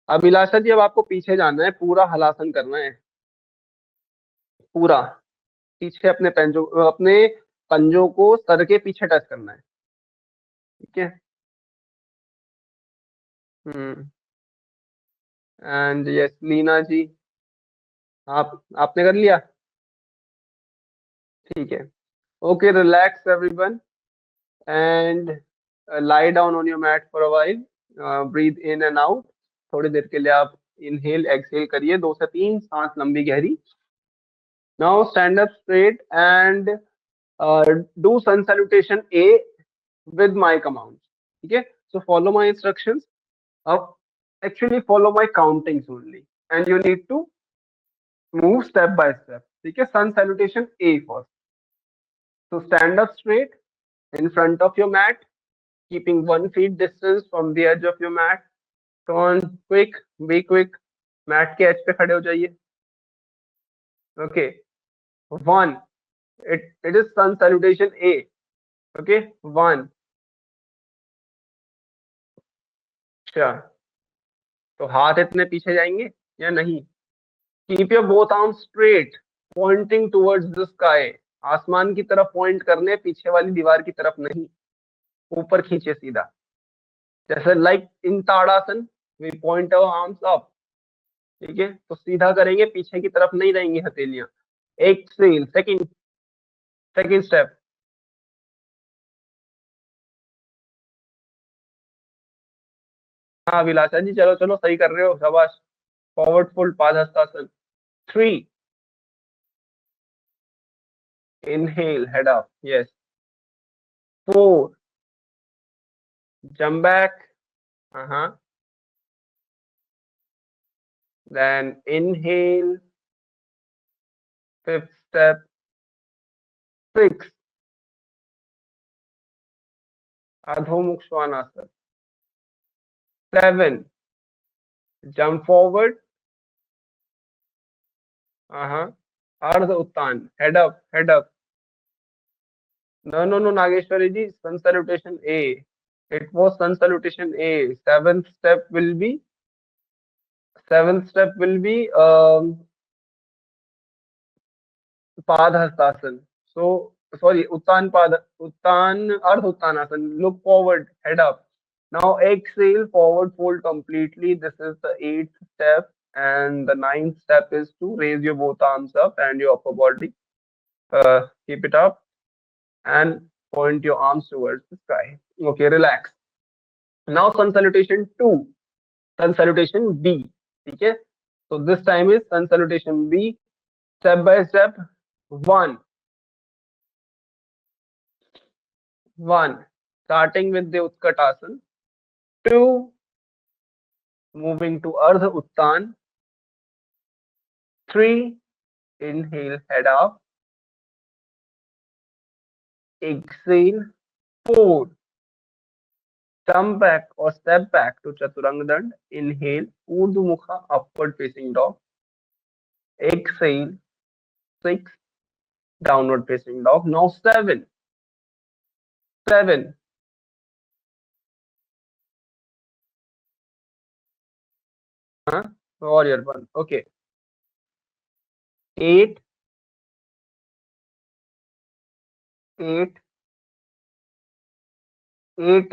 अभिलाषा जी अब आपको पीछे जाना है, पूरा हलासन करना है, पूरा पीछे अपने पंजों को सर के पीछे टच करना है, ठीक है. एंड यस लीना जी, आपने कर लिया, ठीक है. Okay, relax everyone and lie down on your mat for a while. Breathe in and out. थोड़ी देर के लिए आप इनहेल एक्सहेल करिए, 2 से 3 सांस लंबी गहरी. Now stand up straight and do sun salutation A with my commands. ठीक है, so follow my instructions. Actually follow my countings only and you need to move step by step. ठीक है, sun salutation A first. So stand up straight in front of your mat, keeping 1 feet distance from the edge of your mat. Turn quick, be quick. mat के edge पे खड़े हो जाइए. Okay, 1. It is sun salutation A. Okay, 1. अच्छा, तो हाथ इतने पीछे जाएंगे या नहीं? Keep your both arms straight, pointing towards the sky. आसमान की तरफ पॉइंट करने, पीछे वाली दीवार की तरफ नहीं. ऊपर खींचे सीधा, जैसे like in Tadasana we point our arms up. ठीक है, तो सीधा करेंगे, पीछे की तरफ नहीं रहेंगी हथेलियां. Exhale, second step. हाँ विलासा जी, चलो चलो सही कर रहे हो, शाबाश. Forward fold padahastasana. 3. Inhale, head up. Yes. 4. Jump back. Then inhale. 5th step. 6. Adho Mukha Svanasana. 7. Jump forward. Ardha Uttan. Head up, head up. No, Nageshwari ji, sun salutation A. It was sun salutation A. 7th step will be Padhastasana. So sorry, Uttan Ardha Uttanasana. Look forward, head up. Now exhale, forward fold completely. This is the 8th step, and the 9th step is to raise your both arms up and your upper body. Keep it up and point your arms towards the sky. Okay, relax. Now sun salutation 2, sun salutation B. ठीक है, So this time is sun salutation B. Step by step. 1. Starting with the Utkatasana. 2. Moving to Ardha Uttan. 3. Inhale, head up. Exhale. 4. Jump back or step back to Chaturanga Dand. Inhale, Urdhva Mukha, upward facing dog. Exhale, 6. Downward facing dog. Now 7. Warrior 1. Okay. 8. 8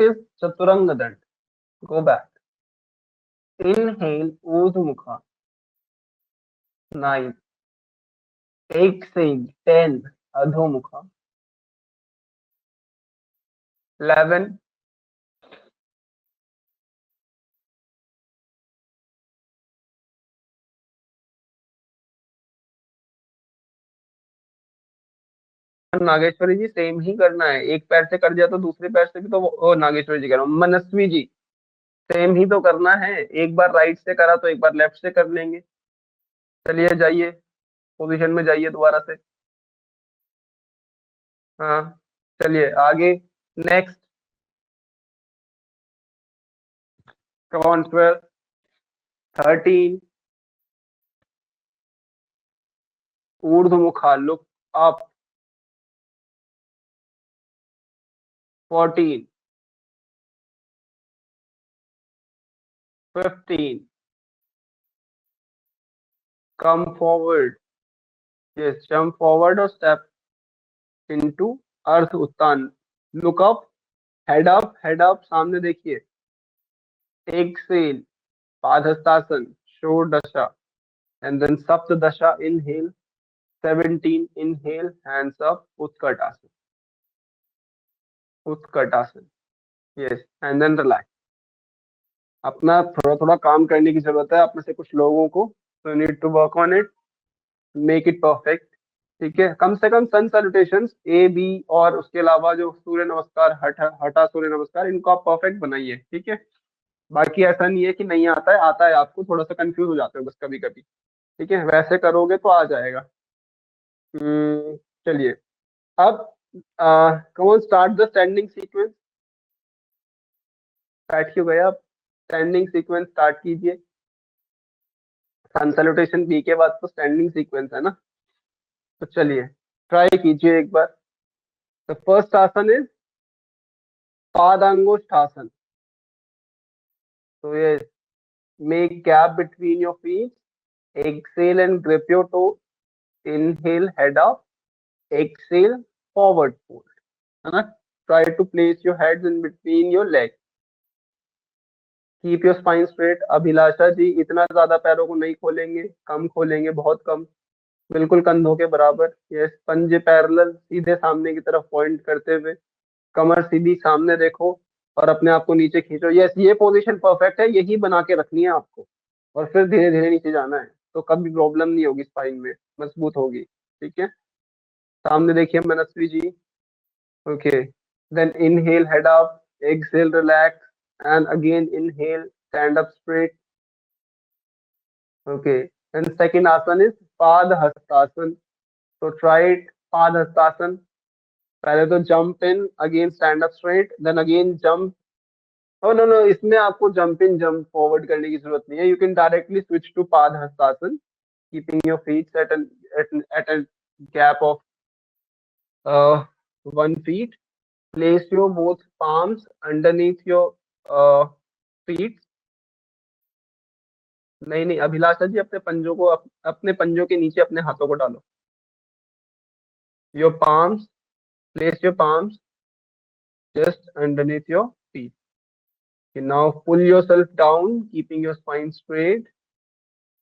is Chaturanga Dand. Go back. Inhale, Urdhva Mukha. 9. Exhale, 10. Adho Mukha. 11. Nageshwari ji same ही करना है, एक पैर से कर दिया तो दूसरे पैर से भी तो नागेश्वरी जी कह रहा हूँ, मनस्वी जी सेम ही तो करना है, एक बार राइट से करा तो एक बार लेफ्ट से कर लेंगे। चलिए जाइए पोजीशन में जाइए दोबारा से। हाँ चलिए आगे next. Come on 12, 13 Urdhvamukha look up. 14, 15 come forward, yes jump forward or step into Ardha Uttan, look up, head up सामने देखिए। exhale padahastasana षोडशा and then saptadasha, inhale 17, inhale hands up, utkatasana, yes and then relax। अपना थोड़ा थोड़ा काम करने की जरूरत है आप में से कुछ लोगों को, so need to work on it, make it perfect। ठीक है, कम से कम सन सैल्यूटेशंस ए बी और उसके अलावा जो सूर्य नमस्कार हटा सूर्य नमस्कार, इनको आप परफेक्ट बनाइए। ठीक है, बाकी ऐसा नहीं है कि नहीं आता है, आता है, आपको थोड़ा सा कंफ्यूज हो जाते हो बस कभी कभी। ठीक है, वैसे करोगे तो आ जाएगा। चलिए अब come on start the standing sequence. बैठ क्यों गए आप? स्टैंडिंग सीक्वेंस स्टार्ट कीजिए। सन सैल्यूटेशन बी के बाद तो स्टैंडिंग सीक्वेंस है ना, तो चलिए ट्राई कीजिए एक बार। द फर्स्ट आसन is पादांगुष्ठासन। So yes, make gap between your feet. Exhale and grip your toe. Inhale, head up. Exhale, forward fold. है ना? Try to place your heads in between your legs. Keep your spine straight. अभिलाषा जी इतना ज्यादा पैरों को नहीं खोलेंगे, कम खोलेंगे, बहुत कम, बिल्कुल कंधों के बराबर। यस, पंजे पैरेलल सीधे सामने की तरफ पॉइंट करते हुए, कमर सीधी सामने देखो और अपने आप को नीचे खींचो। यस, ये पोजीशन परफेक्ट है, यही बना के रखनी है आपको और फिर धीरे धीरे नीचे जाना है, तो कभी प्रॉब्लम नहीं होगी, स्पाइन में मजबूत होगी। ठीक है, सामने देखिए Manasvi ji. Okay, then inhale head up, exhale relax and again inhale stand up straight. Okay, and second asana is Pad Hastasan. तो ट्राई इट, पाद हस्तासन। पहले तो jump in, again stand up straight, then again jump. Oh no, इसमें आपको जंप इन जंप फॉरवर्ड करने की जरूरत नहीं है। You can directly switch to Pad Hastasan, keeping your feet at a gap of 1 feet. Place your both palms underneath your feet. नहीं अभिलाषा जी, अपने पंजों को अपने पंजों के नीचे अपने हाथों को डालो। Your palms, place your palms just underneath your feet. Okay, now pull yourself down, keeping your spine straight.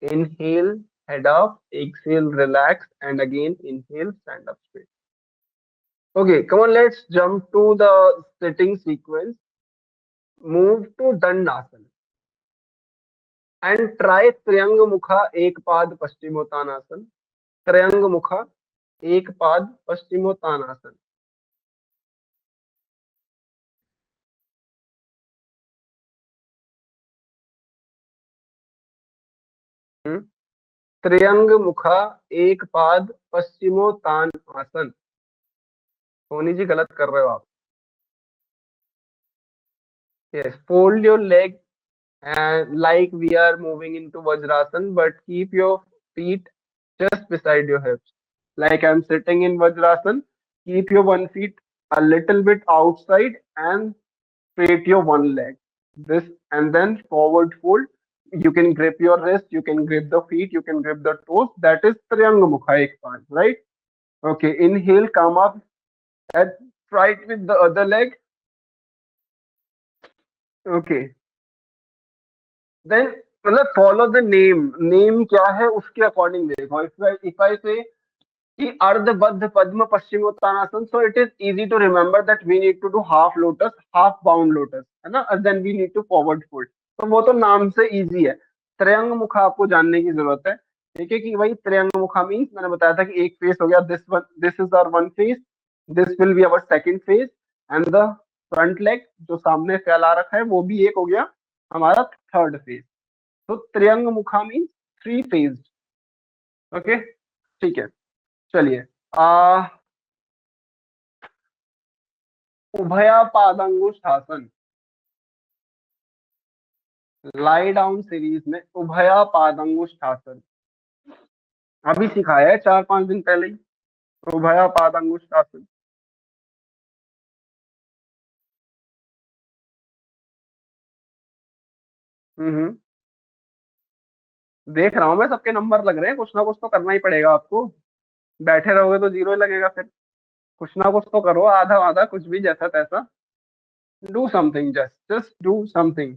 Inhale, head up. Exhale, relax, and again inhale, stand up straight. Okay, come on, let's jump to the sitting sequence. Move to Dandasana. And try Tryanga Mukha Eka पाद पश्चिमोत्तानासन। त्र्यंग मुखा एक पाद पश्चिमोत्तानासन। त्र्यंग मुखा एक पाद पश्चिमोत्तान आसन। सोनी जी गलत कर रहे हो आप। Yes, fold your leg and like we are moving into Vajrasan, but keep your feet just beside your hips. Like I'm sitting in Vajrasan, keep your one feet a little bit outside and straight your one leg. This and then forward fold. You can grip your wrist, you can grip the feet, you can grip the toes. That is Trianga Mukha Ekpan, right? Okay, inhale, come up and try it with the other leg. Okay. Then मतलब follow the name. Name क्या है उसके according देखो। If I say कि Ardhabaddha Padma Paschimottanasan, so it is easy to remember that we need to do half lotus, half bound lotus, है ना, then we need to forward fold. तो वो तो नाम से इजी है। त्रयंग मुखा आपको जानने की जरूरत है, ठीक है, कि भाई त्रयंग मुखा मीन्स मैंने बताया था कि एक फेस हो गया, this is our one phase, this will be our second phase, and the front leg जो सामने फैला रखा है वो भी एक हो गया हमारा थर्ड फेस। तो त्र्यंग मुखा मीन्स थ्री फेस्ड। ओके, ठीक है, चलिए। उभया पादांगुष्ठासन, लाई डाउन सीरीज में उभया पादांगुष्ठासन अभी सिखाया है 4-5 दिन पहले ही। उभया पादांगुष्ठासन। देख रहा हूं मैं, सबके नंबर लग रहे हैं, कुछ ना कुछ तो करना ही पड़ेगा आपको। बैठे रहोगे तो जीरो ही लगेगा फिर। कुछ ना कुछ तो करो, आधा आधा कुछ भी, जैसा तैसा। Do something, just do something.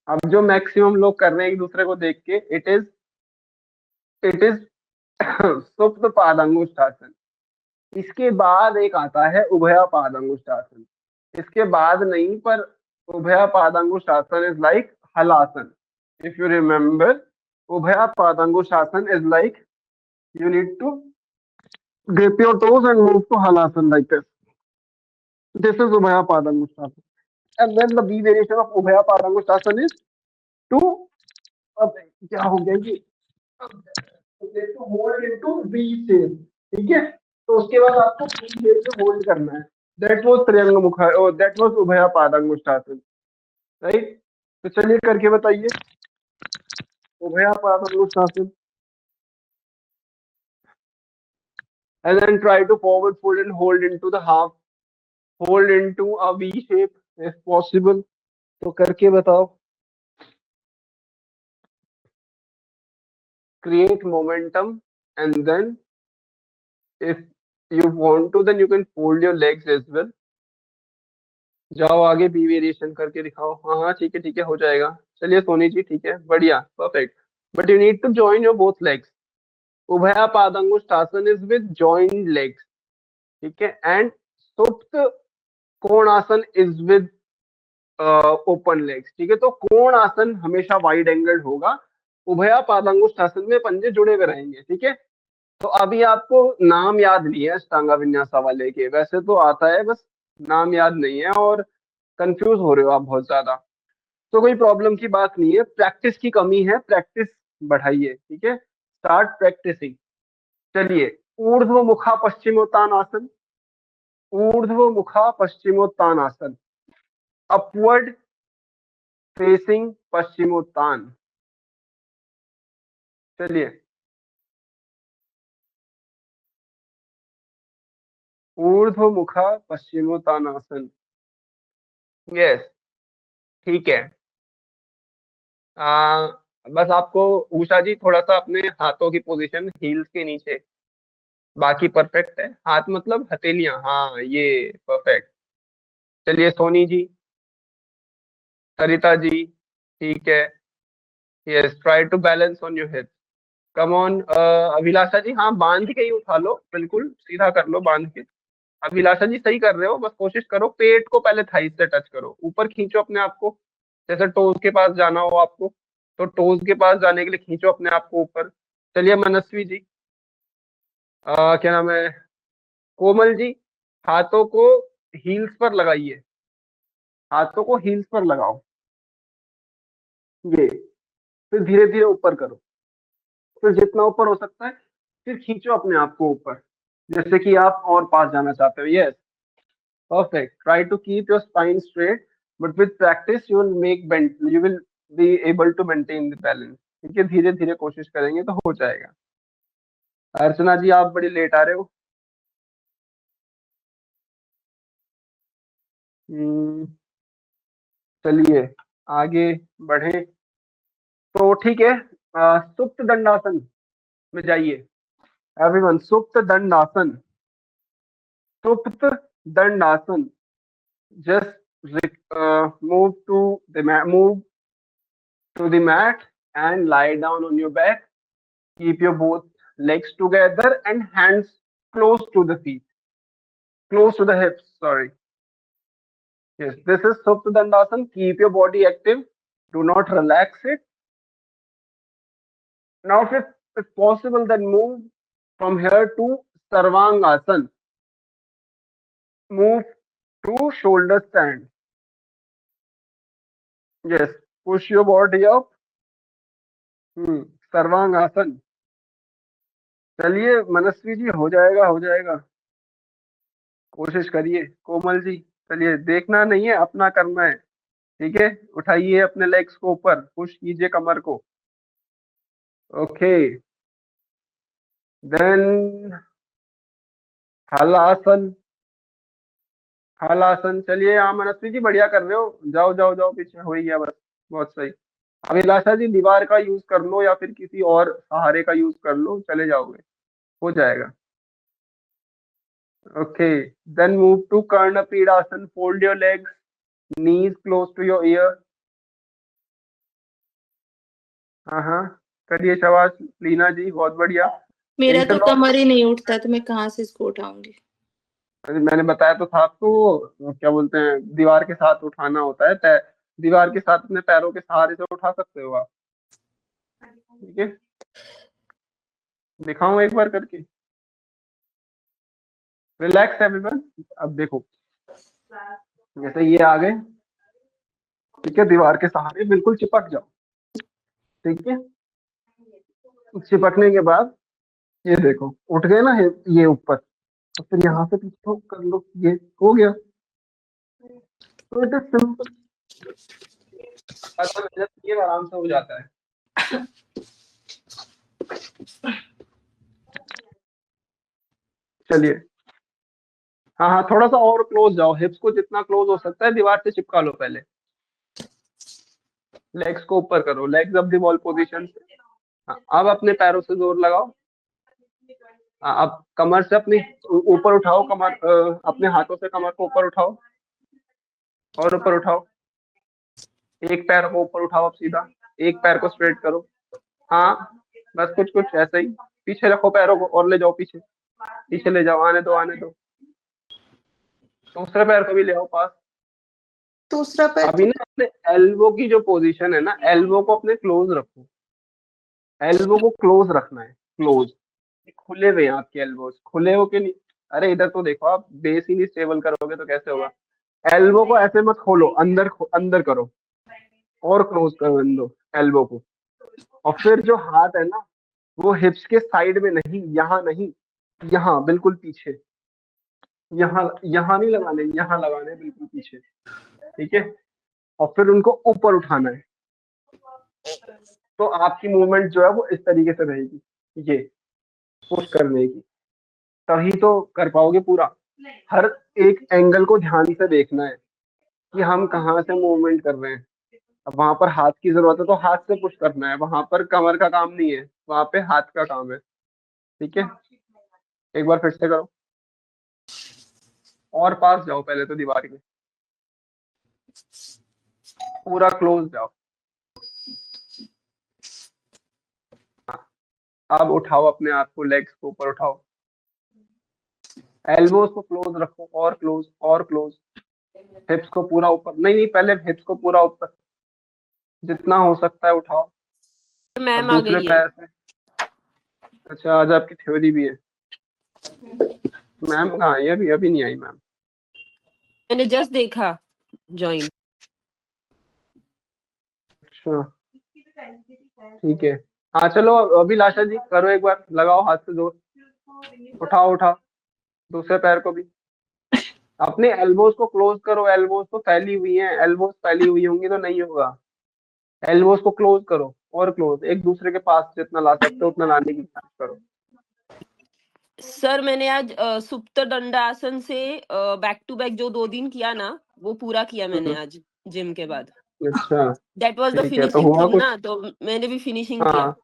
अब जो मैक्सिमम लोग कर रहे हैं एक दूसरे को देख के, इट इज सुप्त पादांगुष्ठासन। इसके बाद एक आता है उभया पादांगुष्ठासन। इसके बाद नहीं, पर Ubhaya Padangusthasan is like Halasan. If you remember, Ubhaya Padangusthasan is like you need to grip your toes and move to halasan like this. This is Ubhaya Padangushtasana. And then the B variation of Ubhaya Padangushtasana is to अब क्या हो गया ये, to hold into V shape, ठीक है। तो उसके बाद आपको V shape में होल्ड करना है। That was त्र्यंग मुखा, that was उभया पादांगुष्ठासन, राइट। तो चलिए करके बताइए उभया पादांगुष्ठासन। And then try to forward fold and hold into the half, hold into a V shape if possible. तो करके बताओ। Create momentum and then if you want to then you can fold your legs as well. जाओ आगे B variation करके दिखाओ। हाँ ठीक है, ठीक है, हो जाएगा। चलिए सोनी जी, ठीक है, बढ़िया, perfect. But you need to join your both legs. Ubhaya Padangusthasan is with joined legs, ठीक है, and Supta Konasan is with open legs, ठीक है। तो कोण आसन हमेशा वाइड एंगल होगा। उभया पादांगुष्ठासन में पंजे जुड़े हुए रहेंगे, ठीक है। तो अभी आपको नाम याद नहीं है अष्टांगा विन्यासा वाले के, वैसे तो आता है, बस नाम याद नहीं है और कंफ्यूज हो रहे हो आप बहुत ज्यादा। तो कोई प्रॉब्लम की बात नहीं है, प्रैक्टिस की कमी है, प्रैक्टिस बढ़ाइए, ठीक है, स्टार्ट प्रैक्टिसिंग। चलिए, ऊर्ध्व मुखा पश्चिमोत्तान आसन। ऊर्ध्व मुखा पश्चिमोत्तान आसन, अपवर्ड फेसिंग पश्चिमोत्तान। चलिए, ऊर्ध्व मुखा पश्चिमोत्तानासन, यस, ठीक है। बस आपको उषा जी थोड़ा सा अपने हाथों की पोजीशन हील्स के नीचे, बाकी परफेक्ट है। हाथ मतलब हथेलियां, हाँ ये परफेक्ट। चलिए सोनी जी, सरिता जी, ठीक है, yes, try to balance on your hips, come on. Abhilasha ji, हाँ बांध के ही उठा लो, बिल्कुल सीधा कर लो बांध के। अभिलाषा जी सही कर रहे हो, बस कोशिश करो पेट को पहले थाई से टच करो, ऊपर खींचो अपने आप को, जैसे टोज के पास जाना हो आपको, तो टोज के पास जाने के लिए खींचो अपने आप को ऊपर। चलिए मनस्वी जी, क्या नाम है, कोमल जी, हाथों को हील्स पर लगाइए, हाथों को हील्स पर लगाओ, ये, फिर धीरे धीरे ऊपर करो, फिर जितना ऊपर हो सकता है फिर खींचो अपने आप को ऊपर, जैसे कि आप और पास जाना चाहते हो। Yes, perfect. Try to keep your spine straight, but with practice you will be able to maintain the balance. ठीक है, धीरे धीरे कोशिश करेंगे तो हो जाएगा। अर्चना जी आप बड़ी लेट आ रहे हो। चलिए आगे बढ़े, तो ठीक है, सुप्त दंडासन में जाइए एवरीवन। सुप्त दंडासन, सुप्त दंडासन। just move to move to the mat and lie down on your back. Keep your both legs together and hands close to the feet, close to the hips. Sorry. Yes, this is Supta Dandasana. Keep your body active. Do not relax it. Now, if possible, then move from here to Sarvangasana. Move to shoulder stand. Yes, push your body up. Sarvangasana. चलिए मनस्वी जी, हो जाएगा हो जाएगा, कोशिश करिए। कोमल जी, चलिए, देखना नहीं है, अपना करना है। ठीक है, उठाइए अपने लेग्स को ऊपर, पुश कीजिए कमर को। Okay, then halasana. हलासन, चलिए, हाँ मनस्वी जी बढ़िया कर रहे हो, जाओ जाओ जाओ, पीछे हो ही गया बस, बहुत सही। अभिलाषा जी दीवार का यूज कर लो या फिर किसी और सहारे का यूज कर लो, चले जाओगे, हो जाएगा। Okay, then move to Karna Pidasan. Fold your legs, knees close to your ear. हाँ, करिए, शाबाश लीना जी, बहुत बढ़िया। मेरा तो Interlock- कमर ही नहीं उठता, तो मैं कहाँ से इसको उठाऊंगी। अरे मैंने बताया तो था आपको, वो क्या बोलते हैं, दीवार के साथ उठाना होता है, दीवार के साथ अपने पैरों के सहारे से उठा सकते हो आप। ठीक है, दिखाऊं एक बार करके। Relax everyone. अब देखो, जैसे ये आ गए, ठीक है, दीवार के सहारे बिल्कुल चिपक जाओ। ठीक है, चिपकने के बाद ये देखो, उठ गए ना ये ऊपर, तो फिर यहाँ से पीछे कर लो, ये हो गया। तो इट इज सिंपल, ये आराम से हो जाता है। चलिए, हाँ, थोड़ा सा और क्लोज जाओ, हिप्स को जितना क्लोज हो सकता है दीवार से चिपका लो पहले। लेग्स को ऊपर करो, legs up the wall position से। अब अपने पैरों से जोर लगाओ। अब कमर से अपनी ऊपर उठाओ, कमर अपने हाथों से कमर को ऊपर उठाओ और ऊपर उठाओ। एक पैर को ऊपर उठाओ, अब सीधा एक पैर को स्ट्रेट करो। हाँ, बस कुछ कुछ ऐसा ही, पीछे रखो पैरों को और ले जाओ पीछे, पीछे ले जाओ, आने दो आने दो। दूसरे पैर को भी ले आओ पास। दूसरा पैर अभी ना अपने एल्बो की जो पोजीशन है ना, एल्बो को अपने क्लोज रखो, एल्बो को क्लोज रखना है, क्लोज। खुले हुए हैं आपके एल्बोज, खुले हो के नहीं। अरे इधर तो देखो, आप बेस ही नहीं स्टेबल करोगे तो कैसे होगा। एल्बो को ऐसे मत खोलो, अंदर करो और क्लोज करो दो एल्बो को। और फिर जो हाथ है ना, वो हिप्स के साइड में नहीं, यहाँ नहीं, यहाँ बिल्कुल पीछे, यहाँ नहीं लगाने, यहाँ लगाने बिल्कुल पीछे। ठीक है, और फिर उनको ऊपर उठाना है। तो आपकी मूवमेंट जो है वो इस तरीके से रहेगी, ये पुश करने की, तभी तो कर पाओगे पूरा। हर एक एंगल को ध्यान से देखना है कि हम कहाँ से मूवमेंट कर रहे हैं। अब वहां पर हाथ की जरूरत है तो हाथ से पुश करना है, वहां पर कमर का काम नहीं है, वहां पे हाथ का काम है। ठीक है, एक बार फिर से करो और पास जाओ, पहले तो दीवार के पूरा क्लोज जाओ। अब उठाओ अपने आप को, लेग्स को ऊपर उठाओ, एल्बोज को क्लोज रखो और क्लोज और क्लोज। हिप्स को पूरा ऊपर, नहीं पहले हिप्स को पूरा ऊपर, जितना हो सकता है उठाओ। मैम अब आ दूसरे गई है। पैर से। अच्छा, आज आपकी थ्योरी भी है। मैम कहाँ आई? अभी अभी नहीं आई मैम। मैंने जस्ट देखा ज्वाइन। अच्छा ठीक है। हाँ चलो, अभिलाषा जी करो, एक बार लगाओ हाथ से जोर। उठाओ उठाओ, दूसरे पैर को भी। अपने एल्बोज को क्लोज करो, एल्बोज तो फैली हुई हैं, एल्बोज फैली हुई होंगी तो नहीं होगा। एल्बोज को क्लोज करो, और क्लोज, एक दूसरे के पास जितना ला सकते हो उतना लाने की कोशिश करो। सर मैंने आज सुप्त दंडासन से बैक टू बैक जो 2 दिन किया ना, वो पूरा किया मैंने आज जिम के बाद। अच्छा दैट वाज द ठीक है, तो फिनिशिंग हुआ थिंग कुछ? ना, तो मैंने भी फिनिशिंग किया। हाँ,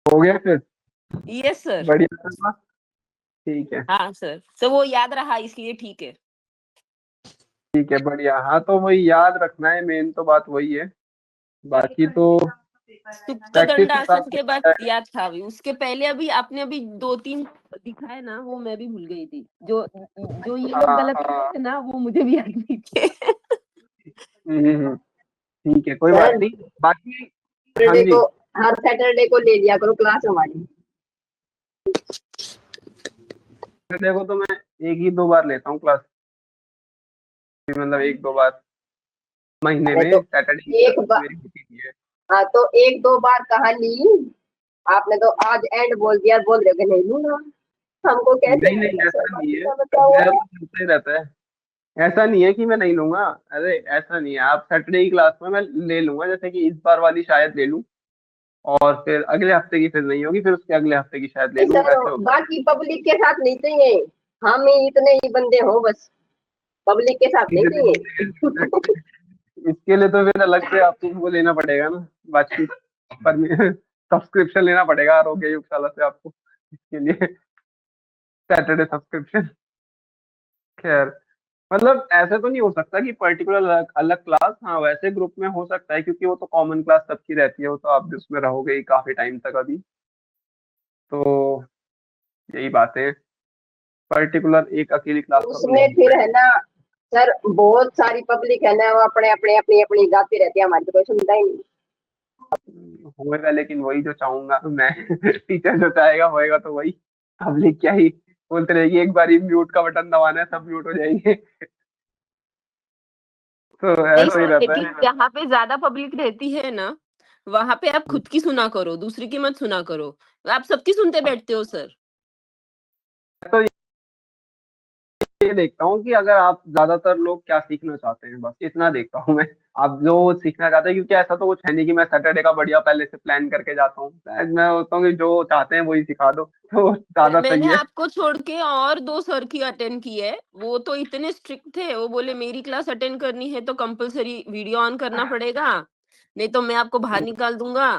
हो गया फिर? Yes sir. बढ़िया था। ठीक है हाँ सर वो याद रहा इसलिए ठीक है। ठीक है, बढ़िया। हाँ तो वही याद रखना है, मेन तो बात वही है। बाकी तो सुप्त प्रैक्टिस के साथ दंडासन के बाद याद था, अभी उसके पहले अभी आपने अभी 2-3 दिखाए ना, वो मैं भी भूल गई थी। जो जो ये लोग हाँ गलत कर हाँ रहे थे ना, वो मुझे भी याद नहीं थे। ठीक है, कोई बात सर, नहीं। बाकी हाँ सैटरडे जी, को, हर सैटरडे को ले लिया करो क्लास हमारी। देखो तो मैं 1 ही 2 बार लेता हूँ क्लास, मतलब 1 2 बार महीने अरे में, तो सैटरडे की एक क्लास बार, मेरी होती ही है। हाँ तो एक दो बार कहा ली, आपने तो आज एंड बोल दिया, बोल रहे हो कि नहीं लूंगा। हमको कैसे नहीं नहीं, पता ऐसा सर, नहीं बाकी है, का बता हुआ मेरा है। तो चलता ही रहता है। ऐसा नहीं है कि मैं नहीं लूंगा। अरे ऐसा नहीं है, आप सैटरडे की क्लास में मैं ले लूंगा, जैसे कि इस बार वाली शायद ले लूं, और फिर अगले हफ्ते की फिर नहीं होगी, फिर उसके अगले हफ्ते की शायद ले नहीं लूं, सर, ऐसे होता बाकी पब्लिक के साथ नहीं चाहिए, हम ही इतने ही बंदे हो बस, पब्लिक के साथ नहीं चाहिए। है। इसके लिए तो फिर अलग से आपको वो लेना पड़ेगा ना, बातचीत पर सब्सक्रिप्शन लेना पड़ेगा आरोग्य युगशाला से आपको, इसके लिए सैटरडे सब्सक्रिप्शन। खैर, मतलब ऐसे तो नहीं हो सकता कि पर्टिकुलर अलग, अलग क्लास। हाँ वैसे ग्रुप में हो सकता है, क्योंकि वो तो कॉमन क्लास सबकी रहती है, वो तो आप भी उसमें रहोगे ही काफी टाइम तक अभी, तो यही बात है। पर्टिकुलर एक अकेली क्लास का तो नहीं उसमें हो फिर है पाएगा। ना सर, बहुत सारी पब्लिक है ना, वो अपने अपने अपनी अपनी गाती रहती है, हमारी तो कोई सुनता ही नहीं। होएगा, लेकिन वही जो चाहूंगा मैं। टीचर जो चाहेगा होएगा तो वही। पब्लिक क्या ही बोलते रहेगी, एक बार ही म्यूट का बटन दबाना है सब म्यूट हो जाएंगे। तो नहीं ऐसा ही सर, रहता है। एटलीस्ट जहाँ पे ज्यादा पब्लिक रहती है ना, वहां पे आप खुद की सुना करो, दूसरी की मत सुना करो। आप सबकी सुनते बैठते हो सर। तो ये देखता हूँ कि अगर आप, ज्यादातर लोग क्या सीखना चाहते हैं, बस इतना देखता हूँ मैं। आप जो सीखना चाहते हैं, क्योंकि ऐसा तो कुछ है नहीं कि मैं सैटरडे का बढ़िया पहले से प्लान करके जाता हूँ, मैं होता हूँ कि जो चाहते हैं वही सिखा दो, तो ज्यादा मैंने सही है। आपको छोड़ के और 2 सर की अटेंड की है, वो तो इतने स्ट्रिक्ट थे, वो बोले मेरी क्लास अटेंड करनी है तो कंपलसरी वीडियो ऑन करना पड़ेगा, नहीं तो मैं आपको बाहर निकाल दूंगा,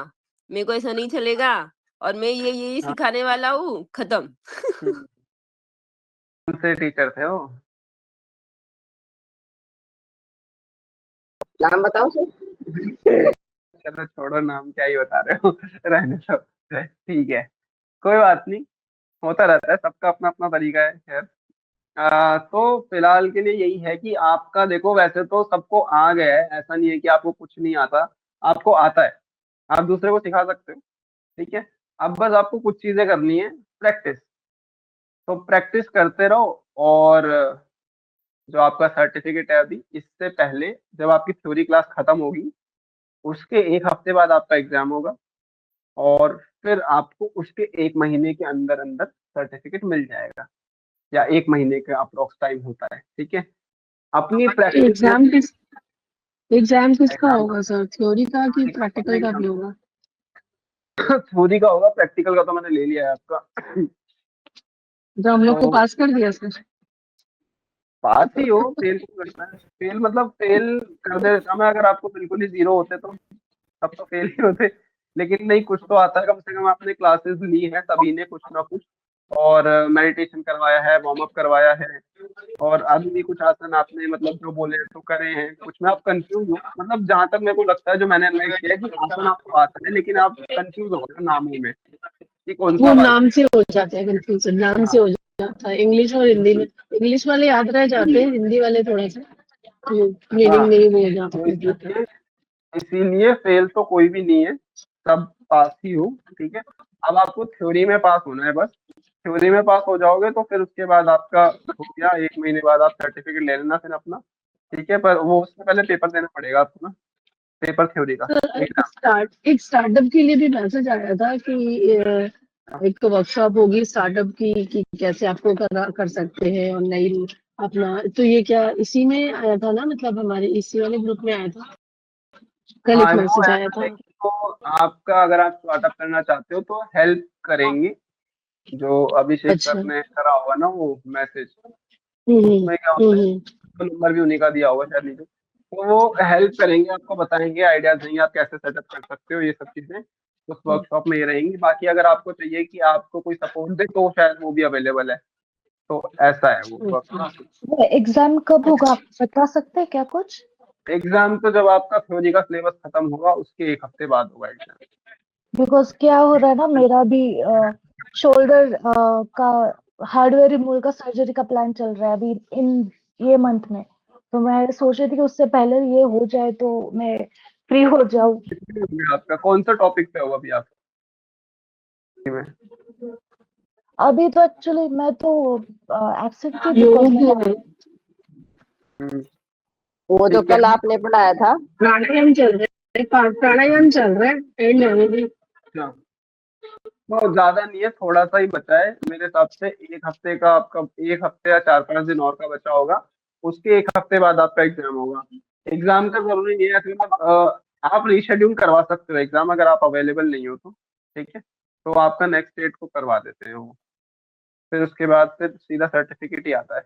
मेरे को ऐसा नहीं चलेगा, और मैं ये हाँ, सिखाने वाला हूँ, खत्म। कौन से टीचर थे वो? नाम बताओ सर। चलो छोड़ो, नाम क्या ही बता रहे हो। रहने दो। ठीक है, कोई बात नहीं, होता रहता है, सबका अपना अपना तरीका है। खैर, तो फिलहाल के लिए यही है कि आपका देखो, वैसे तो सबको आ गया है, ऐसा नहीं है कि आपको कुछ नहीं आता, आपको आता है, आप दूसरे को सिखा सकते हो। ठीक है, अब बस आपको कुछ चीजें करनी है, प्रैक्टिस। तो प्रैक्टिस करते रहो, और जो आपका सर्टिफिकेट है अभी, इससे पहले जब आपकी थ्योरी क्लास खत्म होगी, उसके 1 हफ्ते बाद आपका एग्जाम होगा, और फिर आपको उसके 1 महीने के अंदर अंदर सर्टिफिकेट मिल जाएगा, या 1 महीने का अप्रोक्स टाइम होता है। ठीक है, अपनी प्रैक्टिस में एग्जाम किसका एग्जाम होगा सर, थ्योरी का कि प्रैक्टिकल का भी होगा? थ्योरी का होगा, प्रैक्टिकल का तो मैंने ले लिया है आपका। जो हम लोग को तो पास कर दिया सर? पास ही हो, फेल क्यों करना है? फेल मतलब फेल कर देता मैं, अगर आपको बिल्कुल ही जीरो होते तो तब तो फेल ही होते। लेकिन नहीं, कुछ तो आता है, कम से कम आपने क्लासेस ली हैं सभी ने कुछ ना कुछ, और मेडिटेशन करवाया है, वार्म अप करवाया है, और अभी भी कुछ आसन आपने मतलब जो बोले हैं तो करे हैं। कुछ में आप कंफ्यूज हो, मतलब जहां तक मेरे को लगता है, जो मैंने एनालाइज किया है, कि आसन आपको आता है, लेकिन आप कंफ्यूज हो गए नामों में कि कौन सा वो वाला नाम से हो जाते हैं कंफ्यूजन, नाम से है। हो जाता है। इंग्लिश और हिंदी में, इंग्लिश वाले याद रह जाते हैं, हिंदी वाले थोड़ा सा मीनिंग हाँ, नहीं वो हो तो जाते हैं। इसीलिए फेल तो कोई भी नहीं है, सब पास ही हो, ठीक है। अब आपको थ्योरी में पास होना है बस। थ्योरी में पास हो जाओगे तो फिर उसके बाद आपका हो गया, 1 महीने बाद आप सर्टिफिकेट ले लेना फिर अपना, ठीक है। पर वो उससे पहले पेपर देना पड़ेगा आपको ना, पेपर थ्योरी का एग्जाम। एक स्टार्टअप के लिए भी मैसेज आया था कि एक वर्कशॉप होगी स्टार्टअप की कि कैसे आपको कर सकते हैं और नई अपना, तो ये क्या इसी में आया था ना, मतलब हमारे इसी वाले ग्रुप में आया था, कल एक हाँ वो मैसेज आया ऐसा था। है कि वो आपका अगर आप स्टार्टअप करना चाहते हो तो हेल्प करेंगे, जो अभिषेक अच्छा। सर ने करा होगा ना वो मैसेज, हम्म उसमें क्या होता है, हम्म तो नंबर भी उन्हीं का दिया होगा शायद नीचे। तो वो हेल्प करेंगे, आपको बताएंगे, आइडियाज देंगे आप कैसे सेटअप कर सकते हो, ये सब चीजें उस वर्कशॉप में ये रहेंगी। बाकी अगर आपको चाहिए कि आपको कोई सपोर्ट दे तो शायद वो भी अवेलेबल है, तो ऐसा है वो वर्कशॉप। एग्जाम कब होगा आप बता सकते हैं क्या कुछ? एग्जाम तो जब आपका थ्योरी का सिलेबस खत्म होगा उसके 1 हफ्ते बाद होगा एग्जाम। बिकॉज क्या हो रहा है ना, मेरा भी शोल्डर का हार्डवेयर रिमूवल का सर्जरी का प्लान चल रहा है अभी इन ये मंथ में। तो मैं सोच रही थी कि उससे पहले ये हो जाए तो मैं फ्री हो जाऊं। कितने होंगे आपका, कौन सा टॉपिक पे हो अभी आप में? अभी तो एक्चुअली मैं तो एब्सेंट थी बिकॉज मैं हम्म, वो जो ठीक है। कल आपने पढ़ाया था, प्राणायाम चल रहा है, प्राणायाम चल रहा है एंड लेवल। अच्छा, बहुत ज्यादा नहीं है, थोड़ा सा ही बचा है मेरे हिसाब से। 1 हफ्ते का आपका, 1 हफ्ते या 4-5 दिन और का बचा होगा, उसके 1 हफ्ते बाद आपका एग्जाम होगा। एग्जाम का जरूरी नहीं है कि मतलब आप रीशेड्यूल करवा सकते हो एग्जाम, अगर आप अवेलेबल नहीं हो तो, ठीक है। तो आपका नेक्स्ट डेट को करवा देते हैं वो, फिर उसके बाद फिर सीधा सर्टिफिकेट ही आता है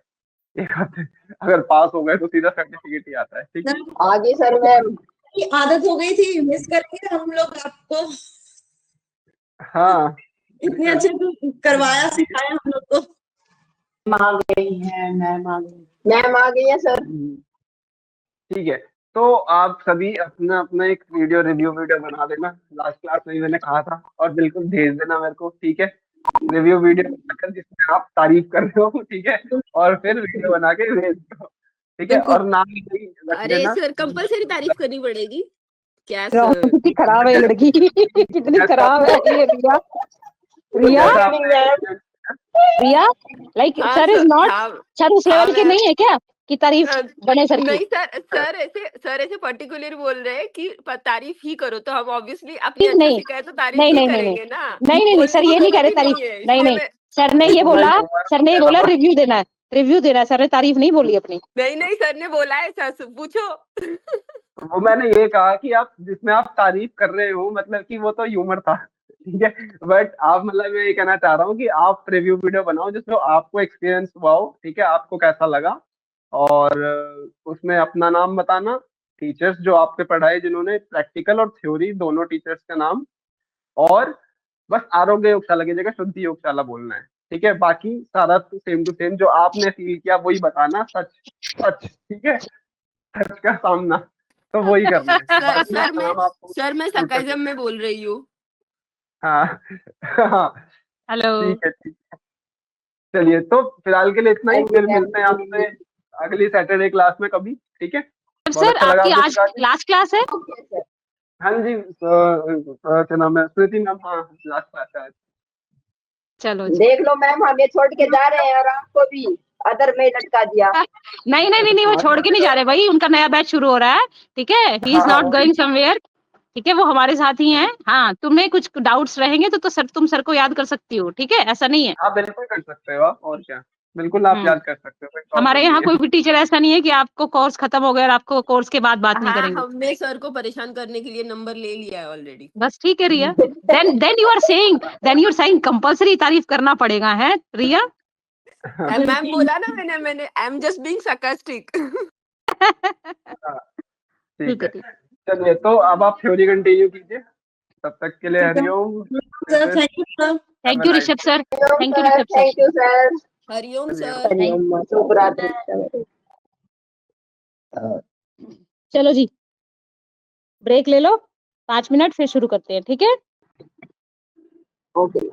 1 हफ्ते, अगर पास हो गए तो सीधा सर्टिफिकेट ही आता है, ठीक है। आगे सर मैम की आदत हो गई थी मिस करके हम लोग आपको हाँ इतने अच्छे से करवाया सिखाया हम लोग को। मैम आ गई है सर। ठीक है। तो आप सभी अपना अपना एक वीडियो रिव्यू वीडियो बना देना, लास्ट क्लास में ही मैंने कहा था, और बिल्कुल भेज देना मेरे को, ठीक है। रिव्यू वीडियो बनाकर जिसमें आप तारीफ कर रहे हो, ठीक है, और फिर वीडियो बना के भेज दो, ठीक है। और नाम भी रख अरे लेना। सर कंपलसरी तारीफ करनी पड़ेगी क्या सर? कितनी खराब है ये लड़की, कितनी खराब है ये रिया। रिया जैसा आपने रिया लाइक हाँ सर इज सर, नॉट, हाँ सर उस हाँ लेवल के मैं नहीं है क्या कि तारीफ अ, बने सर की। नहीं सर ऐसे पर्टिकुलर बोल रहे हैं कि तारीफ ही करो, तो हम ऑब्वियसली अपनी अच्छा नहीं सिखाए तो तारीफ नहीं ही नहीं नहीं नहीं करेंगे ना, नहीं नहीं नहीं बोलने सर की ये नहीं कह रहे जरूरी तारीफ, नहीं है नहीं इसलिए नहीं मैं सर ने ये बोला, सर ने ये बोला रिव्यू देना है, रिव्यू देना है, सर ने तारीफ नहीं बोली अपनी। नहीं सर ने बोला है, सर पूछो। वो मैंने ये कहा कि आप जिसमें आप तारीफ कर रहे हो, मतलब कि वो तो ह्यूमर था, ठीक है। बट आप, मतलब मैं ये कहना चाह रहा हूँ कि आप रिव्यू वीडियो बनाओ जिसमें आपको एक्सपीरियंस हुआ हो, ठीक है, आपको कैसा लगा, और उसमें अपना नाम बताना, टीचर्स जो आपके पढ़ाए जिन्होंने, प्रैक्टिकल और थ्योरी दोनों टीचर्स का नाम, और बस आरोग्य योगशाला की जगह शुद्धि योगशाला बोलना है, ठीक है। बाकी सारा सेम टू सेम जो आपने फील किया वही बताना, सच सच, ठीक है, सच का सामना, तो वही करना है, सर बाकी सर मैं नाम आपको सर मैं छूट सके। सरकाइजम में बोल रही हूँ। हाँ हाँ, हेलो ठीक है, ठीक है। चलिए, तो फिलहाल के लिए इतना ही, फिर मिलते हैं आपसे अगली सैटरडे क्लास में कभी, ठीक है। बहुत सर अच्छा लगा आपकी आपसे आज सिखा के। लास्ट क्लास है? हाँ जी, क्या नाम है, स्मृति मैम, हाँ लास्ट क्लास है आज। चलो जी। देख लो मैम, हमें छोड़ के जा रहे हैं और आपको भी अदर में लटका दिया। नहीं नहीं नहीं नहीं वो छोड़ के नहीं जा रहे भाई, उनका नया बैच शुरू हो रहा है, ठीक है, ही इज हाँ नॉट गोइंग समवेयर, ठीक है, वो हमारे साथ ही हैं। हाँ तुम्हें कुछ डाउट्स रहेंगे तो सर, तुम सर को याद कर सकती हो, ठीक है, ऐसा नहीं है। आप बिल्कुल कर सकते हो आप, और क्या, बिल्कुल आप हम्म याद कर सकते हो, कोई हमारे प्रॉब्लम यहाँ नहीं है। कोई भी टीचर ऐसा नहीं है कि आपको कोर्स खत्म हो गया और आपको कोर्स के बाद बात नहीं हाँ, करेंगे। हमने सर को परेशान करने के लिए नंबर ले लिया है ऑलरेडी। बस ठीक है Riya, then you are saying compulsory तारीफ करना पड़ेगा है रिया। मैम बोला ना मैंने I am just being sarcastic। हाँ, ठीक ठीक है है। ठीक चलिए, तो अब आप थ्योरी कंटिन्यू कीजिए, तब तक के लिए Hariom. Sir thank you sir. Thank you Rishabh sir, thank you sir Rishabh sir. Thank you sir. Hariom sir. Hariom, शुभ रात्रि। चलो जी ब्रेक ले लो 5 मिनट, फिर शुरू करते हैं, ठीक है। ओके।